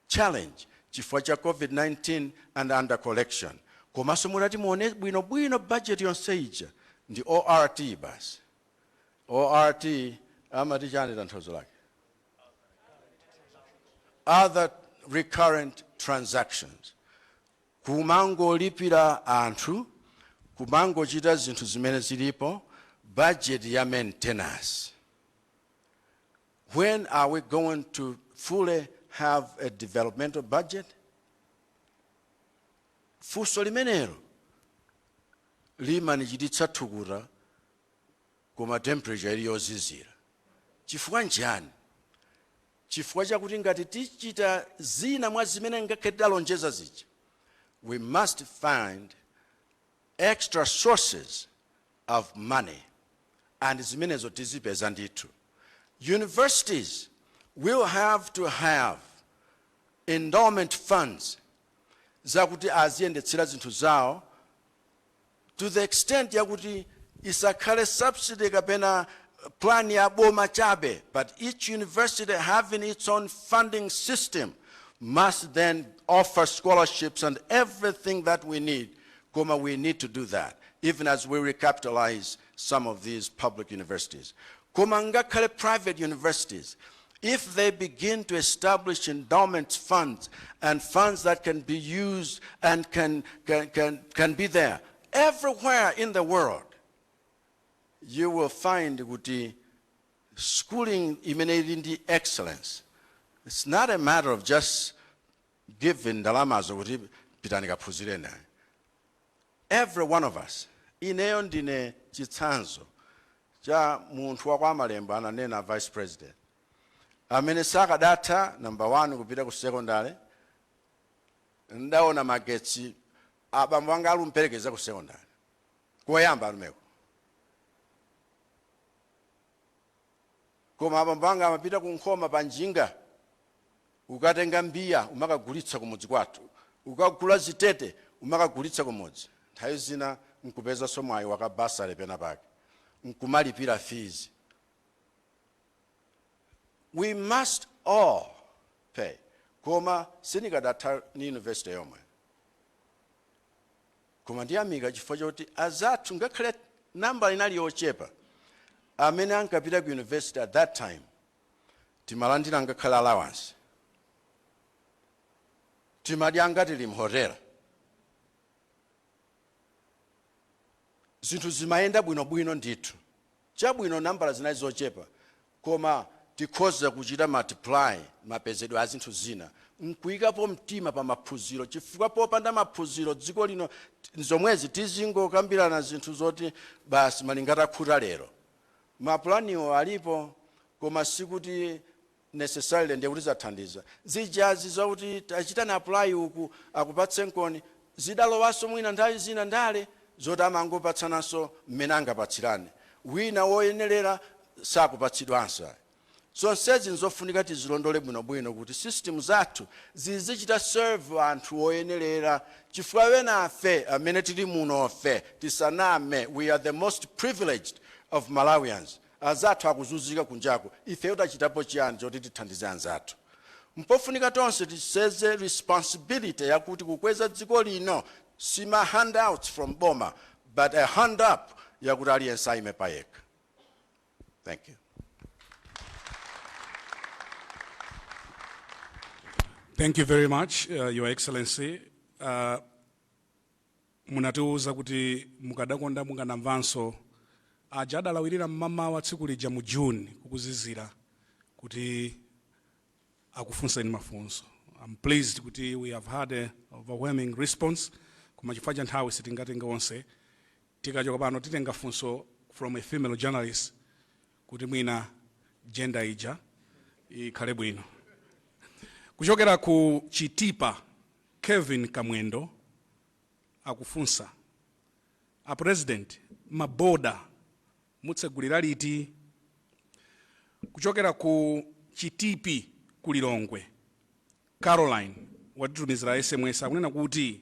challenge chifukwa cha COVID-19 and under collection. Komanso munati muone bwino budget yonse ija ndi ORT basi. ORT amati chani tanthauzo lake? Other recurrent transactions. Kumango lipira anthu, kumango chita zinthu zimene zilipo, budget ya maintenance. When are we going to fully have a developmental budget? Funso limenelo limanichititsa thukura koma temperature iliyozizira. Chifukwa njani? Chifukwa chakuti ngati tichita zina mwa zimene ngakhale tidalonjeza zija, we must find extra sources of money, and zimenezo tizipeza ndithu. Universities will have to have endowment funds zakuti aziyendetsera zinthu zawo to the extent yakuti isakhale subsidy kapena plan ya boma chabe, but each university having its own funding system must then offer scholarships and everything that we need. Koma, we need to do that, even as we recapitalize some of these public universities. Koma ngakhale private universities, if they begin to establish endowment funds and funds that can be used and can be there everywhere in the world, you will find kuti schooling emanating the excellence. It's not a matter of just giving ndalamazo kuti pitani kaphunzire naye. Every one of us, ineyo ndine chitsanzo cha munthu wa kwa Malemba ananena vice president amene sakadatha number 1 kupita ku secondary, ndaona magetsi abambo anga alumperekeza ku secondary koyamba alumeko, koma abambo anga amapita ku Nkhoma pa njinga ukatenga mbiya umakagulitsa kumudzi kwathu, ukagula zitete umakagulitsa kumudzi. Nthawi zina nkupeza somwayi wakabasale pena pake nkumalipira fees. We must all pay. Koma sinikadatha ni university yomwe. Koma ndiyamika chifukwa choti azathu ngakhale namba inali yochepa amene ankapita ku university at that time timalandira ngakhale allowance, timadya ngati limhotela, zinthu zimayenda bwinobwino ndithu. Chabwino nambala zinali zochepa koma tikhoza kuchita multiply mapezedwe a zinthu zina nkuyikapo mtima pa maphunziro, chifukwa popanda maphunziro dziko lino zomwezi tizingokambirana zinthu zoti basi malingata khuta lero. Maplaniwo alipo koma sikuti necessarily ndiye kuti zathandiza. Zijazi zakuti achitani apply uku akupatse nkoni zidalowaso mwina nthawi zina ndale zoti amangopatsananso mmene angapatsirane, wina woyenerera sakupatsidwanso. Zonsezi nzofunika tizilondole bwinobwino kuti system zathu zizichita serve anthu oyenerera, chifukwa wena afe amene tili muno afe tisaname. We are the most privileged of Malawians. Azathu akuzunzika kunjako, ife utachitapo chiyani choti tithandize anzathu. Mpofunika tonse tiseze responsibility yakuti kukweza dziko lino sima handouts from boma, but a hand up yakuti aliyense aime payekha. Thank you. Thank you very much, Your Excellency. Munatiuza kuti mukadakonda munganamvanso ajadalawirira mmama wa tsiku lija mu June kukuzizira kuti akufunseni mafunso. I'm pleased kuti we have had an overwhelming response. Kuma chifukwa cha nthawi sitingatenga onse. Tikachoka pano titenga funso from a female journalist kuti mwina gender ija ikhale bwino. Kuchokera ku Chitipa, Kevin Kamwendo akufunsa a president maboda mutsegulira liti. Kuchokera ku Chitipi kulilongwe, Caroline watitumizira SMS akunena kuti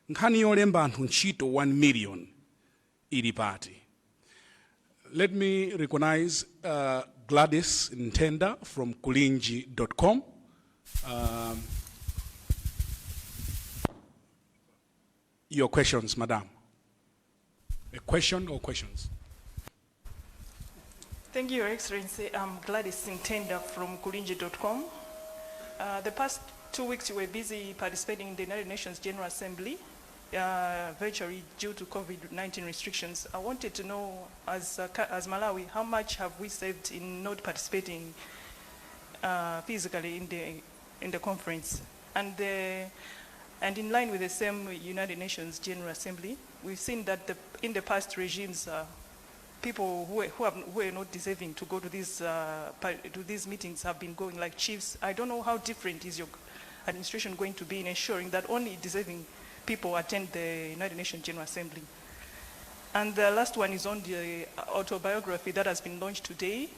nkhani yolemba anthu ntchito 1 million ili pati. Let me recognize Gladys Ntenda from kulinji.com. Your questions, madam. A question or questions? Thank you, Your Excellency. I'm Gladys Ntenda from kulinji.com. The past 2 weeks you were busy participating in the United Nations General Assembly, virtually due to COVID-19 restrictions. I wanted to know, as Malawi, how much have we saved in not participating physically in the conference? And in line with the same United Nations General Assembly, we've seen that in the past regimes, people who are not deserving to go to these meetings have been going, like chiefs. I don't know how different is your administration going to be in ensuring that only deserving people attend the United Nations General Assembly. And the last one is on the autobiography that has been launched today.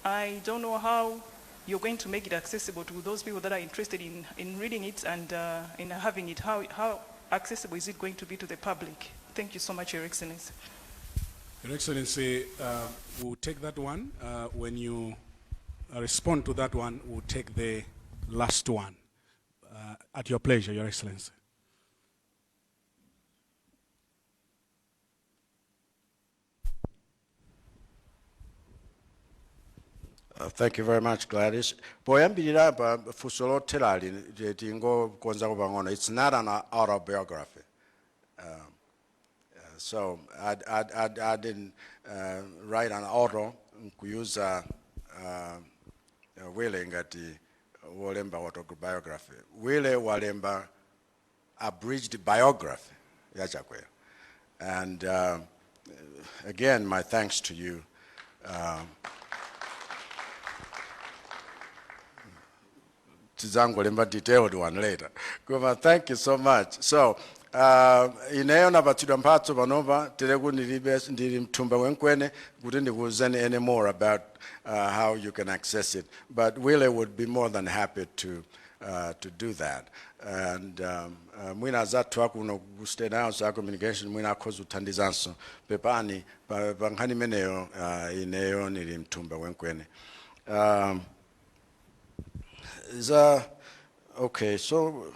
I don't know how you're going to make it accessible to those people that are interested in reading it and in having it. How accessible is it going to be to the public? Thank you so much, Your Excellency. Your Excellency, we'll take that one. When you respond to that one, we'll take the last one. At your pleasure, Your Excellency. Thank you very much, Gladys. Poyambirira pa fusolo telali tingo konza kubangono. It's not an autobiography. So I didn't write an auto kuyuza Wile ngati walemba autobiography. Wile walemba abridged biography ya Chakwera. And again, my thanks to you. Detailed one later. Thank you so much. So, ineyo na batida mpatso banova teleku ndili mtumba wenkwene kuti ndikuuzeni any more about how you can access it. But Willie would be more than happy to do that. And mwina zatu akuno stay down so communication mwina kozu tandizanso pepani pankhani meneyo ineyo nili mtumba wenkwene. Okay, so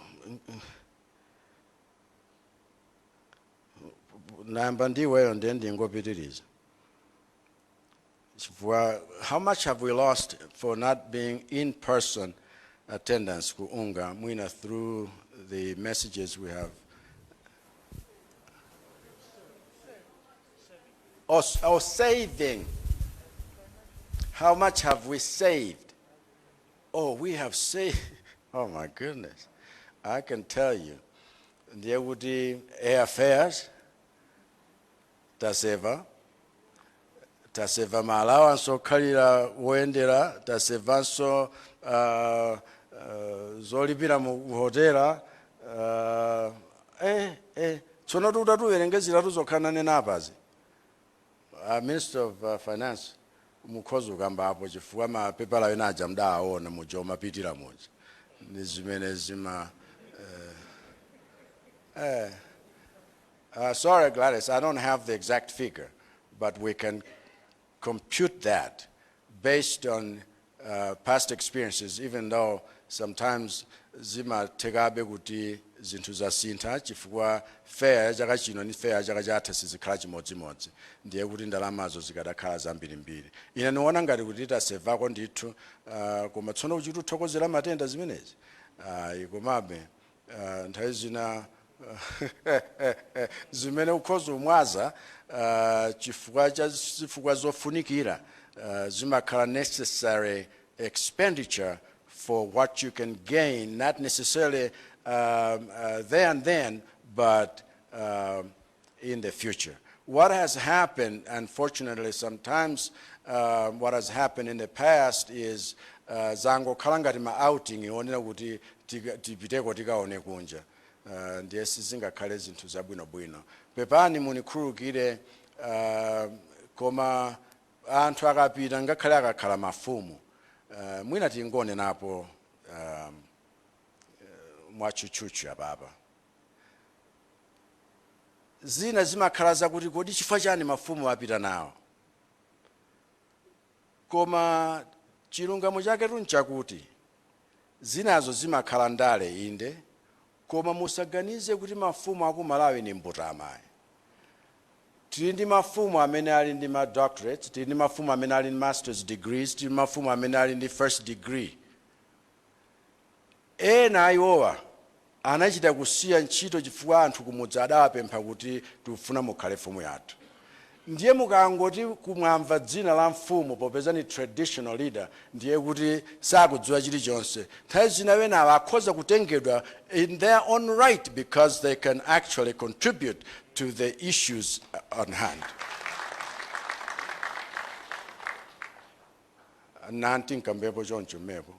how much have we lost for not being in-person attendance kuunga mwina through the messages we have? Oh, saving. How much have we saved? Oh, we have saved. Oh my goodness. I can tell you. There would be airfares, taseva Malawi so kalira wendera, taseva so zolipira mu hotela, tsono tutatu erengezira tuzokana nenapazi. Minister of Finance mukhozo kamba apo chifukwa mapepala ena ajamda aona mujo mapitira moja nizimene zima sorry Gladys, I don't have the exact figure, but we can compute that based on past experiences, even though sometimes zima tegabe kuti zinthu zasintha chifukwa fair chaka chino ni fair chaka chatha sizikhala chimodzimodzi ndiye kuti ndalamazo zikadakhala zambirimbiri. Ine niona ngati kuti tasevako ndithu koma tsono kuti uthokozera matenda zimenezi ikomabe nthawi zina zimene ukhozo umwaza chifukwa zofunikira zimakhala necessary expenditure for what you can gain, not necessarily there and then, but in the future. What has happened, unfortunately, sometimes what has happened in the past is zango kalangati ma outing yonera kuti tipiteko tikaone kunja ndiye sizingakhale zinthu zabwinobwino. Pepani munikhululukire koma anthu akapita ngakhale akakhala mafumu mwina tingone napo mwachuchuchu ababa zina zimakhala zakuti kodi chifukwa chani mafumu apita nawo, koma chilungamo chake tunchakuti zinazo zimakhala ndale inde, koma musaganize kuti mafumu aku Malawi ni mbutamayi. Tili ndi mafumu amene ali ndi ma doctorates, tili ndi mafumu amene ali ndi master's degrees, tili ndi mafumu amene ali ndi first degree. Ena ayiwowa anachita kusiya ntchito chifukwa anthu kumudzi adawapempha kuti tikufuna mukhale mfumu yathu. Ndiye mukangoti kumwamva dzina la mfumu popeza ni traditional leader ndiye kuti sakudziwa chilichonse. Nthawi zina ena akhoza kutengedwa in their own right because they can actually contribute to the issues on hand. Nanti nkambepo choncho mepo.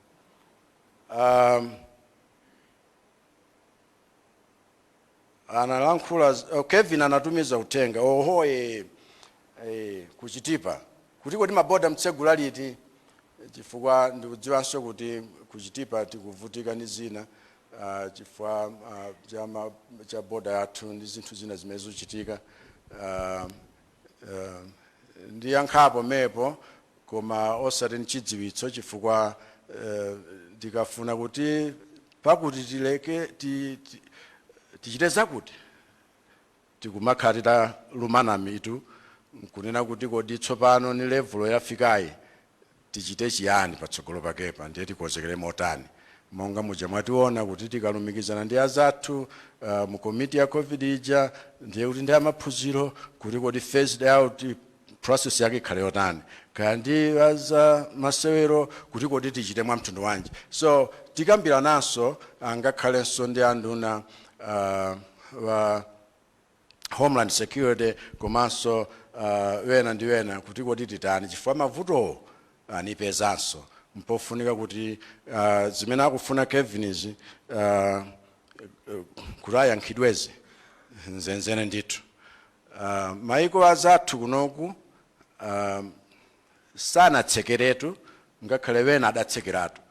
Analankhula Kevin anatumiza utenga kuchitipa kuti kodi maboda mtsegula liti chifukwa ndikudziwanso kuti kuchitipa tikuvutika ndi zina chifukwa cha boda yathu ndi zinthu zina zimene zikuchitika. Ndiyankhapo mepo koma osati nchidziwitso chifukwa tikafuna kuti pakuti tileke tichite zakuti tikumakhalira lumana mitu kunena kuti kodi tsopano ni level yafikayi tichite chiyani patsogolo pakepa ndiye tikonzekere motani monga muja mwationa kuti tikalumikizana ndi azathu mu komiti ya COVID ija ndiye kuti ndi amaphunziro kuti kodi phased out process yake ikhale yotani kandi aza masewero kuti kodi tichite mwa mtundu wanji. So tikambira naso angakhalenso ndi anduna wa Homeland Security komanso wena ndi wena kuti kodi titani chifukwa mavuto anipezanso mpofunika kuti zimene akufuna Kevinizi kuti ayankhidweze nzenzene ndithu. Maiko azathu kunoku sanatsekeretu ngakhale wena adatsekeratu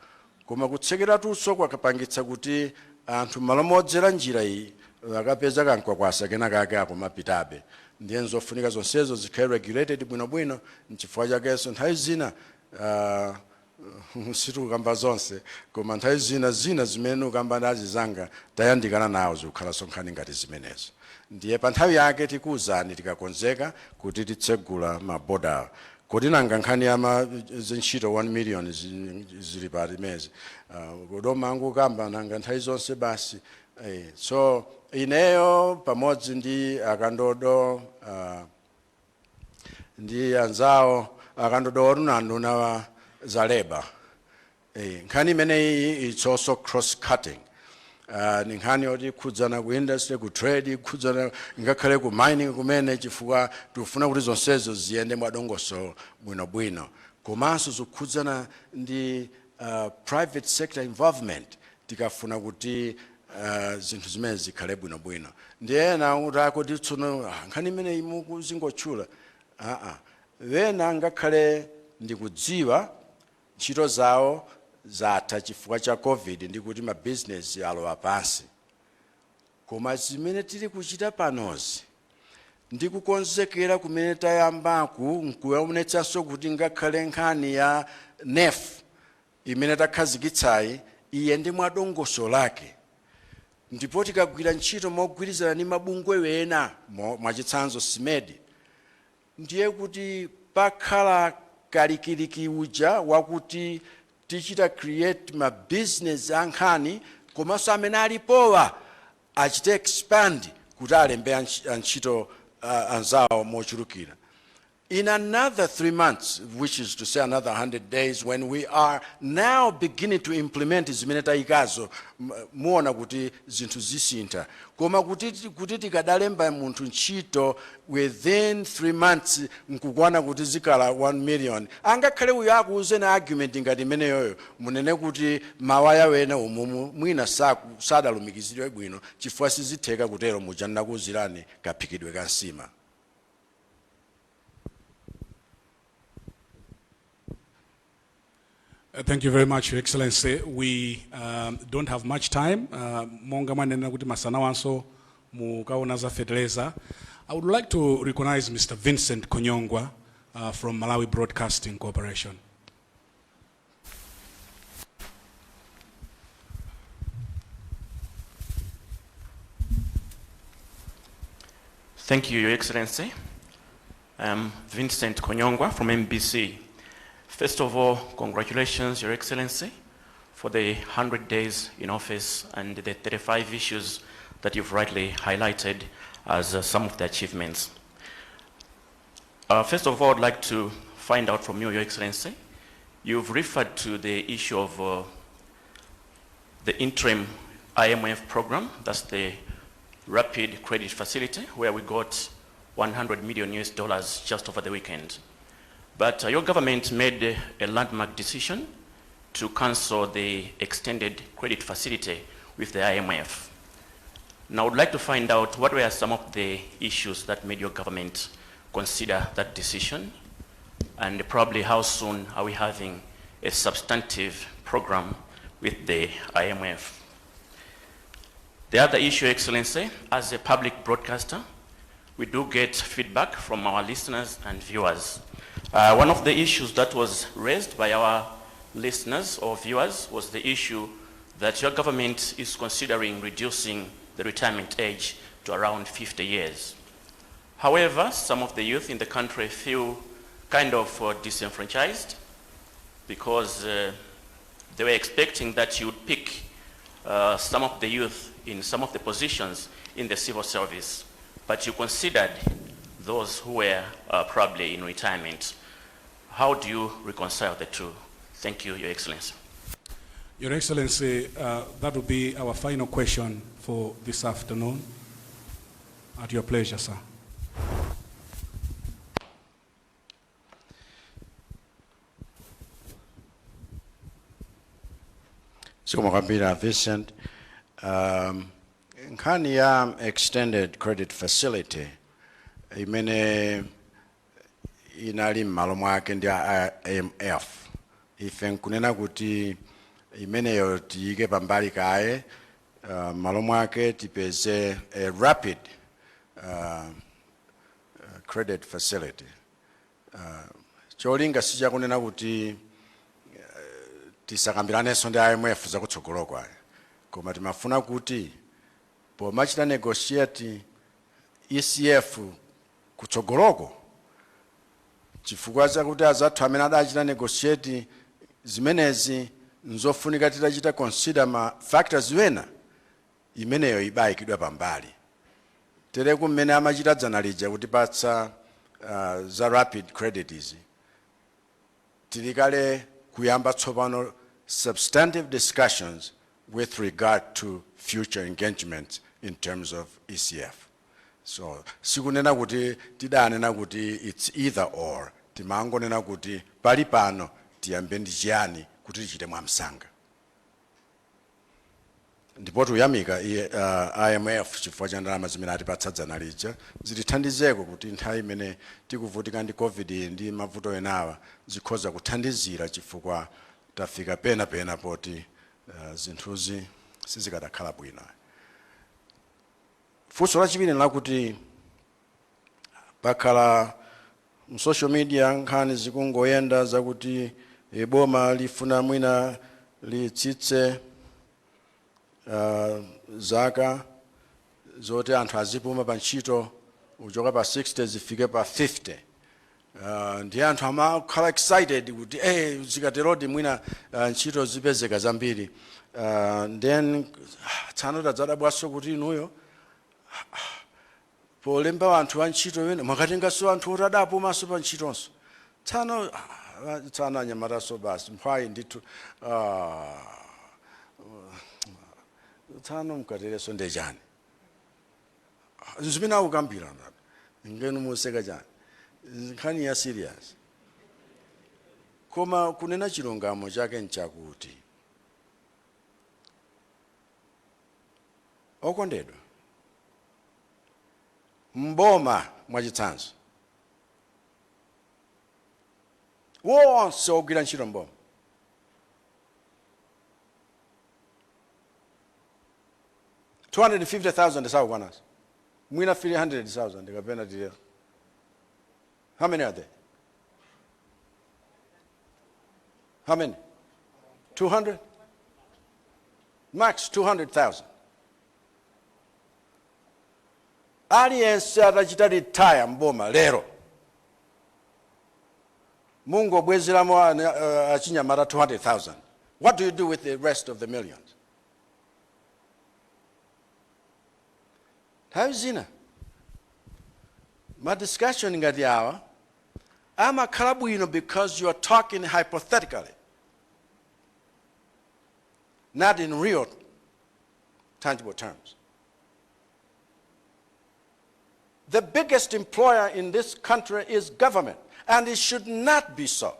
koma kutsekeratuso kwakapangitsa kuti anthu malo modzera njira iyi akapeza kankwakwasa kenakake apo mapitabe ndiye nzofunika zonsezo zikhale regulated bwinobwino nchifukwa chakenso nthawi zina sitikukamba zonse koma nthawi zina zimene ukamba ndazi zanga tayandikana nawo zikukhala sonkhani ngati zimenezo ndiye pa nthawi yake tikuwuzani tikakonzeka kuti titsegula maboda kodi nanga nkhani ya zintchito 1 million zili pati mezi kodoma angukamba nanga nthawi zonse basi. So ineyo pamodzi ndi akandodo ndi anzawo akandodo orunanduna wa za labor nkhani imeneyi it's also cross cutting. Ni nkhani yoti khudzana ku industry ku trade khudzana ngakhale ku mining kumene chifukwa tikufuna kuti zonsezo ziyende mwadongosolo bwinobwino komanso zikhudzana ndi private sector involvement tikafuna kuti zinthu zimene zikhale bwinobwino. Ndiye ena kuti tsono nkhani imeneyi mukuzingotchula wena ngakhale ndikudziwa ntchito zawo zatha chifukwa cha COVID ndi kuti ma business alowa pansi koma zimene tili kuchita panozi ndi kukonzekera kumene tayambaku nkuyaonetsanso kuti ngakhale nkhani ya NEF imene takhazikitsayi iye ndi mwadongosolo lake ndipo tikagwira ntchito mogwirizana ndi mabungwe wena mwachitsanzo SIMED ndiye kuti pakhala kalikiliki uja wakuti tichita create ma business ankhani komanso amene alipowa achite expand kuti alembe antchito anzawo mochulukira. In another 3 months, which is to say another 100 days, when we are now beginning to implement zimene tayikazo muona kuti zinthu zisintha koma kuti tikadalemba munthu ntchito within 3 months nkukwana kuti zikala 1 million angakhale uyo akuuze na argument ngati imeneyoyo munene kuti mawaya wena umumu mwina sadalumikizidwe bwino chifukwa sizitheka kutero muja ndakuwuzirani kaphikidwe kansima. Thank you very much, Your Excellency. We don't have much time. Monga manena kuti masana wanso mukaona za fertilizer. I would like to recognize Mr. Vincent Konyongwa from Malawi Broadcasting Corporation. Thank you, Your Excellency. I'm Vincent Konyongwa from MBC. First of all, congratulations, Your Excellency, for the 100 days in office and the 35 issues that you've rightly highlighted as some of the achievements. First of all, I'd like to find out from you, Your Excellency, you've referred to the issue of the interim IMF program, that's the rapid credit facility, where we got $100 million just over the weekend. But your government made a landmark decision to cancel the extended credit facility with the IMF. Now, I would like to find out what were some of the issues that made your government consider that decision, and probably how soon are we having a substantive program with the IMF? The other issue, Excellency, as a public broadcaster, we do get feedback from our listeners and viewers. One of the issues that was raised by our listeners or viewers was the issue that your government is considering reducing the retirement age to around 50 years. However, some of the youth in the country feel kind of disenfranchised because they were expecting that you would pick some of the youth in some of the positions in the civil service, but you considered those who were probably in retirement. How do you reconcile the two? Thank you, Your Excellency. Your Excellency, that will be our final question for this afternoon. At your pleasure, sir. Sikumwakambira Vincent. Nkhani ya extended credit facility imene inali m'malo mwake ndi IMF. Ife nkunena kuti imeneyo tiyike pambali kaye, m'malo mwake tipeze a rapid credit facility. Cholinga sichakunena kuti tisakambiraneso ndi IMF zakutsogolo kwayo, koma timafuna kuti pomachita negotiate ECF kutsogoloko, chifukwa chakuti azathu amene adachita negotiate zimenezi nzofunika titachita consider ma factors wena, imeneyo ibayikidwa pambali. Tereku mmene amachita dzana lija kutipatsa za rapid credit izi, tilikale kuyamba tsopano substantive discussions with regard to future engagements in terms of ECF. So sikunena kuti tidanena kuti it's either or, timangonena kuti pali pano tiyambe ndi chiyani kuti tichite mwamsanga. Ndipo tuyamika IMF chifukwa cha ndalama zimene atipatsa dzana lija zitithandizeko kuti nthawi imene tikuvutika ndi COVID ndi mavuto enawa zikhoza kuthandizira, chifukwa tafika pena poti zinthuzi sizikadakhala bwino. Funso lachiwiri lakuti pakhala social media nkhani zikungoyenda zakuti boma lifuna mwina litsitse zaka zoti anthu azipuma pa ntchito uchoka pa 60 zifike pa 50. Ndi anthu amakhala excited kuti zikaterodi mwina ntchito zipezeka zambiri. Then tsano tadzadabwaso kuti inuyo polemba anthu a ntchito wena mwakatengaso anthu oti adapumanso pa ntchitonso. Tsano anyamataso basi mphwayi ndithu tsano mkatereso ndechani. Zimene akukambira ngenu museka chani. Nkhani ya serious. Koma kunena chilungamo chake nchakuti okondedwa mboma mwachitsanzo wonse ogwira ntchito mboma $250,000 sakukwananso, mwina 300,000 kapena tiliyo. How many are there? How many? 200? Max 200,000. Aliyense atachita retire mboma lero mungu obwezeramo achinyamata 200,000. What do you do with the rest of the millions? Nthawi zina ma discussion ngati awa amakhala bwino because you are talking hypothetically, not in real tangible terms. The biggest employer in this country is government, and it should not be so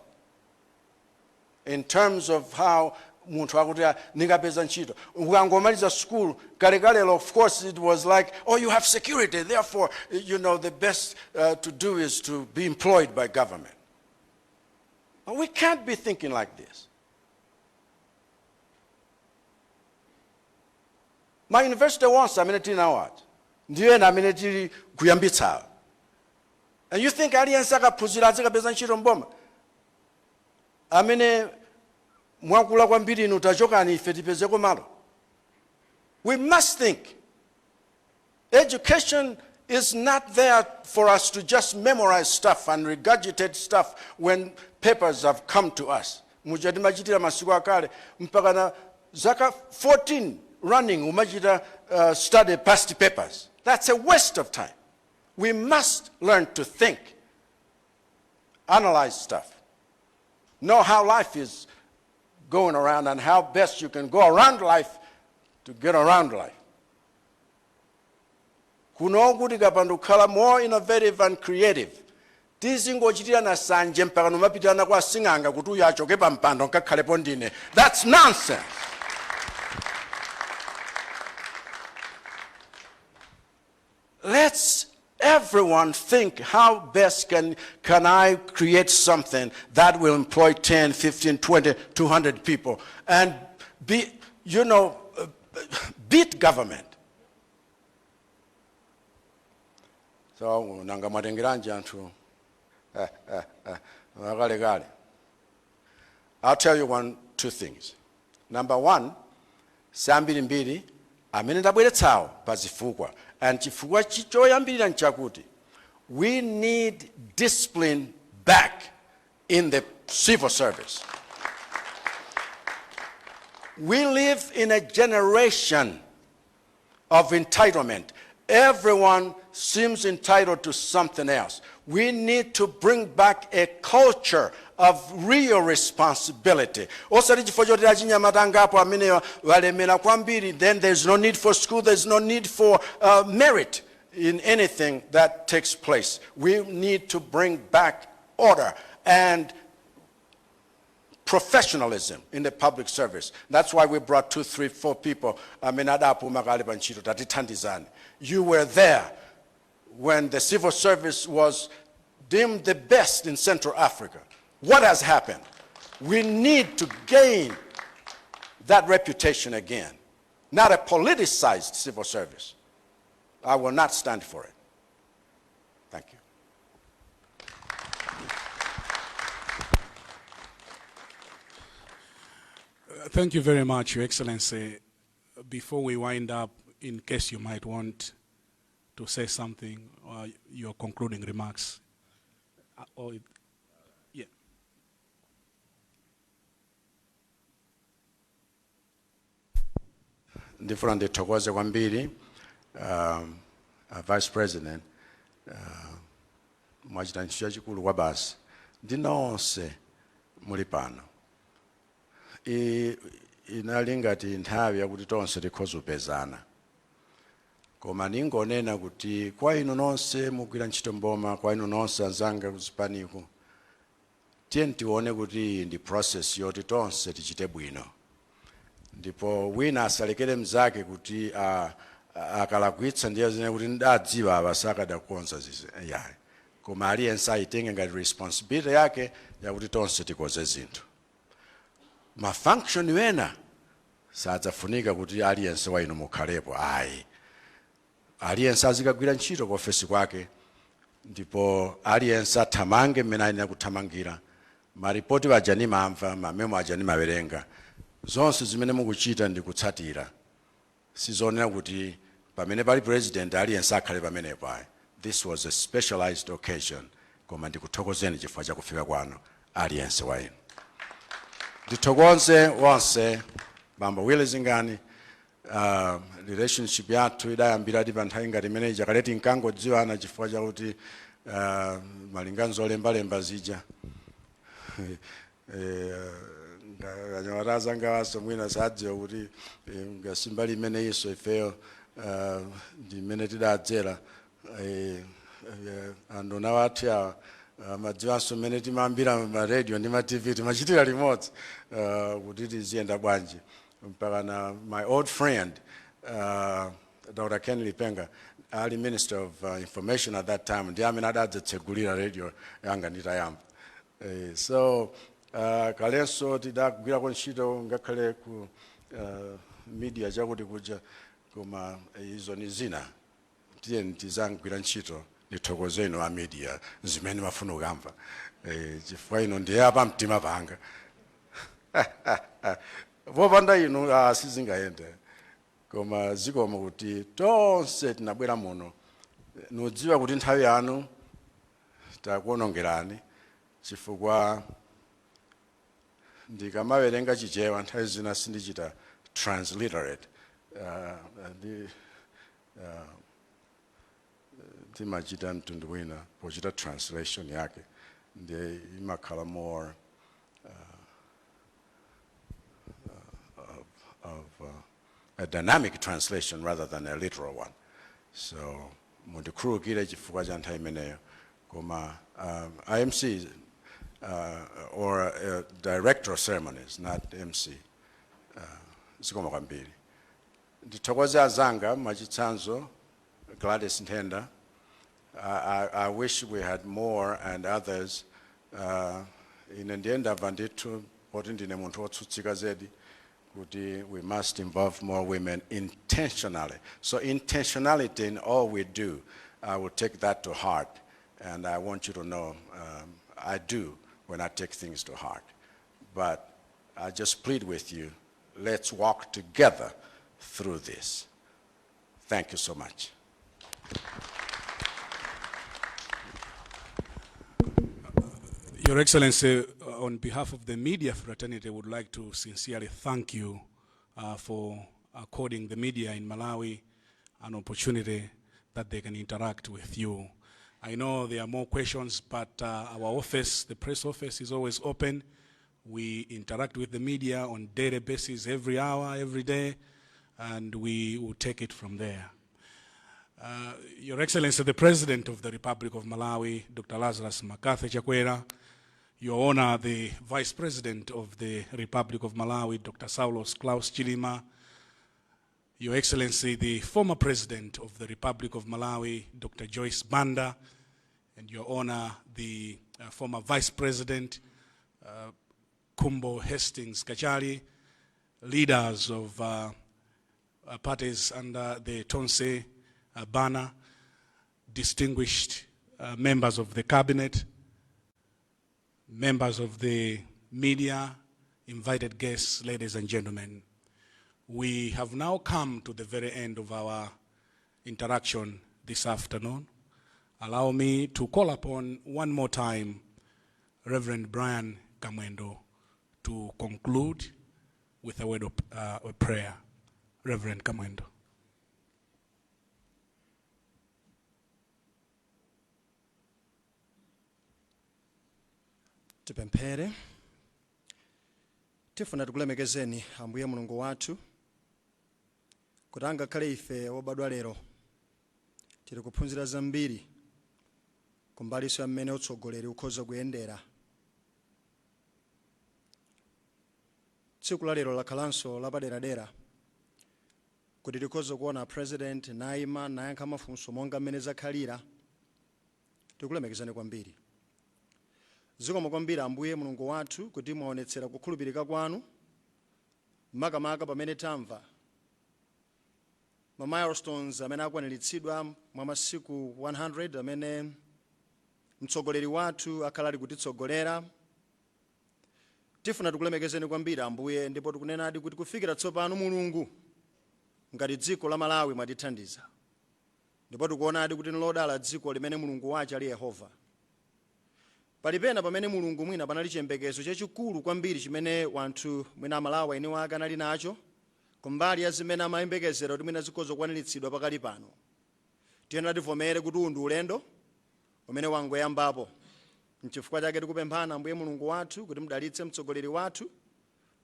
in terms of how munthu akuti nikapeza ntchito ukangomaliza school kalekalelo. Of course it was like, oh, you have security, therefore the best to do is to be employed by government. But we can't be thinking like this. Ma university wants amene tili nawo ati. Ndiye ena amene tili kuyambitsa. And you think aliyense akaphunzira azikapeza ntchito mboma? Amene mwakula kwambiri inu tachokani ife tipezeko malo. We must think. Education is not there for us to just memorize stuff and regurgitate stuff when papers have come to us. Mujadi machitira masiku akale mpaka na zaka 14 running umachita study past papers. That's a waste of time. We must learn to think, analyze stuff, know how life is going around and how best you can go around life to get around life. Kuno kuti kapandu khala more innovative and creative. Tizingochitira na sanje mpaka numapitana kwa sing'anga kuti uyo achoke pa mpando nkakhalepo ndine. That's nonsense. Let's everyone think, how best can I create something that will employ 10, 15, 20, 200 people and be, beat government. So, nanga matengiranji antu. I'll tell you two things. Number one, sambiri mbiri, amene ndabweretsawo pazifukwa. And chifukwa chichoyambirira nchakuti, we need discipline back in the civil service. We live in a generation of entitlement. Everyone seems entitled to something else. We need to bring back a culture of real responsibility. Then there's no need for school, there's no need for merit in anything that takes place. We need to bring back order and professionalism in the public service. That's why we brought 2, 3, 4 people. You were there when the civil service was deemed the best in Central Africa. What has happened? We need to gain that reputation again. Not a politicized civil service. I will not stand for it. Thank you. Thank you very much, Your Excellency. Before we wind up, in case you might want to say something or your concluding remarks. Yeah. Ndifuna ndithokoze kwambiri Vice President mwachita ntchito chikulu kwa basi ndinonse muli pano. Inali ngati nthawi yakuti tonse tikhoza kupezana. Koma ningonena kuti kwa inu nonse mugwira ntchito mboma, kwa inu nonse anzanga kuzipaniko, tiye tione kuti ndi process yoti tonse tichite bwino. Ndipo wina asalekere mzake kuti akalakwitsa ndiye zine kuti ndadziwa abasakadakonza zize yayi. Koma aliyense ayitenge ngati responsibility yake yakuti tonse tikoze zinthu. Mafunction wena sadzafunika kuti aliyense wa inu mukhalepo ayi. Aliyense azikagwira ntchito ku ofesi kwake, ndipo aliyense athamange mmene ayenera kuthamangira. Maripoti aja nimamva, mamemo aja nimawerenga. Zonse zimene mukuchita ndi kutsatira. Sizonena kuti pamene pali president aliyense akhale pamenepo ayi. This was a specialized occasion. Koma ndikuthokozeni chifukwa cha kufika kwanu aliyense wa inu. Ndithokoze wonse Bambo Willezingani. Relationship yathu idayambira pa nthawi ngati imene ija kaleti nkangodziwana chifukwa chakuti malinganizo olembalemba zija. Nganyamataza ngawaso mwina sadziwa kuti ngasimbali imene iso ifeyo ndi imene tidadzera. Anduna wathu yawa madziwanso mmene timambira ma radio ndi ma TV timachitira limodzi kuti tiziyenda bwanji. Mpaka na my old friend Dr. Ken Lipenga, early Minister of Information at that time, ndiye amene adadzetsegulira radio yanga nditayamba. So kalenso tidagwira ntchito ngakhale ku media chakuti kuja koma izo ni zina tiye ntizangwira ntchito nithokoze ino a media zimene mafuna kukamba chifukwa ino ndiye apa mtima panga popanda inu sizingayende koma zikomo kuti tonse tinabwera muno nodziwa kuti nthawi yanu takuonongerani chifukwa ndikamawerenga chichewa nthawi zina sindichita transliterate timachita mtundu wina pochita translation yake ndiye imakhala more of a dynamic translation rather than a literal one. So mundikhululukire chifukwa cha nthawi imeneyo koma IMC or director of ceremonies, not MC. Zikomo kwambiri. Ndithokoze azanga machitsanzo Gladys Ntenda. I wish we had more and others. Ine ndienda vandithu poti ndine munthu wotsutsika zedi kuti we must involve more women intentionally. So intentionality in all we do, I will take that to heart, and I want you to know I do when I take things to heart. But I just plead with you, let's walk together through this. Thank you so much. Your Excellency, on behalf of the media fraternity, I would like to sincerely thank you for according the media in Malawi an opportunity that they can interact with you. I know there are more questions, but our office, the press office, is always open. We interact with the media on a daily basis, every hour, every day, and we will take it from there. Your Excellency, the President of the Republic of Malawi, Dr. Lazarus Chakwera, Your Honor, the Vice President of the Republic of Malawi, Dr. Saulos Klaus Chilima, Your Excellency, the former President of the Republic of Malawi, Dr. Joyce Banda, and Your Honor, the former Vice President, Kumbo Hastings Kachari, leaders of parties under the Tonse banner, distinguished members of the cabinet, members of the media, invited guests, ladies and gentlemen. We have now come to the very end of our interaction this afternoon. Allow me to call upon one more time Reverend Brian Kamwendo to conclude with a word of prayer. Reverend Kamwendo. Tipemphere. Tifuna tikulemekezeni Ambuye Mulungu wathu kuti angakhale ife obadwa lero tiri kuphunzira zambiri kumbaliso ya mmene utsogoleri ukhoza kuyendera. Tsiku la lero lakhalanso lapaderadera kuti tikhoza kuona president naima nayankha mafunso monga mmene zakhalira. Tikulemekezani kwambiri. Zikomo kwambiri Ambuye Mulungu wathu kuti mwaonetsera kukhulupirika kwanu makamaka pamene tamva ma milestones amene akwaniritsidwa mwa masiku 100 amene mtsogoleri wathu akhala ali kutitsogolera. Tifuna tikulemekezeni kwambiri Ambuye, ndipo tikunenadi kuti kufikira tsopano Mulungu ngati dziko la Malawi mwatithandiza, ndipo tikuonadi kuti nilodala dziko limene Mulungu wacho ali Yehova. Palipena pamene Mulungu mwina panali chiyembekezo chachikulu kwambiri chimene wanthu mwina Malawi eni wake anali nacho kumbali ya zimene amayembekezera kuti mwina zikhoza kukwaniritsidwa pakali pano. Tiyenera tivomere kuti uwu ndi ulendo umene wangoyambapo. N'chifukwa chake tikupemphana Ambuye Mulungu wathu kuti mudalitse mtsogoleri wathu,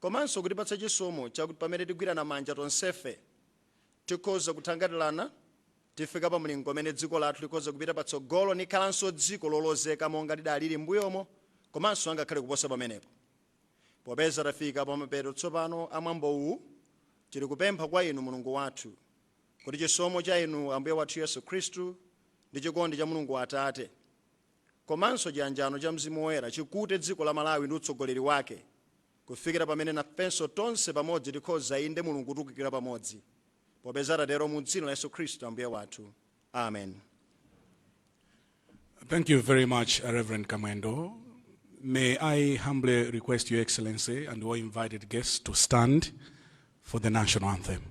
komanso kutipatsa chisomo chakuti pamene tigwirana manja tonsefe tikhoza kuthangatirana tifika pa mlingo umene dziko lathu likhoza kupita patsogolo nikhalanso dziko lolozeka monga lidalili m'mbuyomo, komanso angakhale kuposa pamenepo. Popeza tafika pa mapeto tsopano amwambo uwu, tiri kupempha kwa inu Mulungu wathu kuti chisomo cha inu Ambuye wathu Yesu Khristu ndi chikondi cha Mulungu Atate komanso chiyanjano cha Mzimu Woyera chikute dziko la Malawi ndi utsogoleri wake kufikira pamene nafenso tonse pamodzi tikhoza inde Mulungu tukukira pamodzi popeza tatero mu dzina la Yesu Khristu Ambuye wathu. Amen. Thank you very much, Reverend Kamwendo. May I humbly request Your Excellency and all invited guests to stand for the national anthem.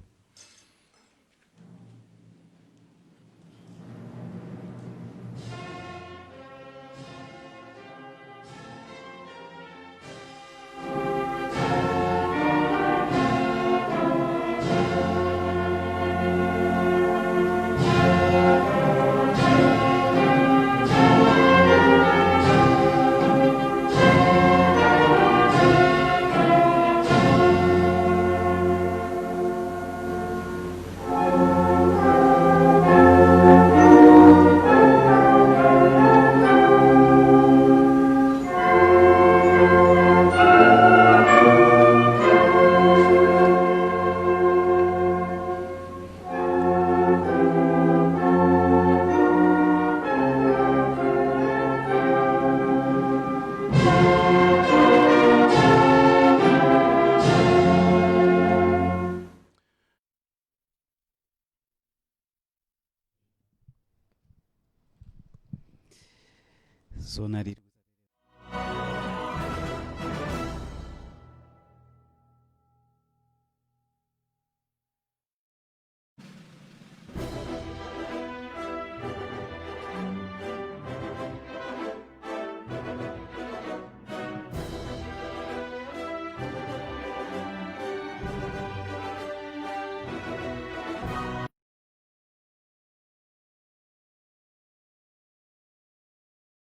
So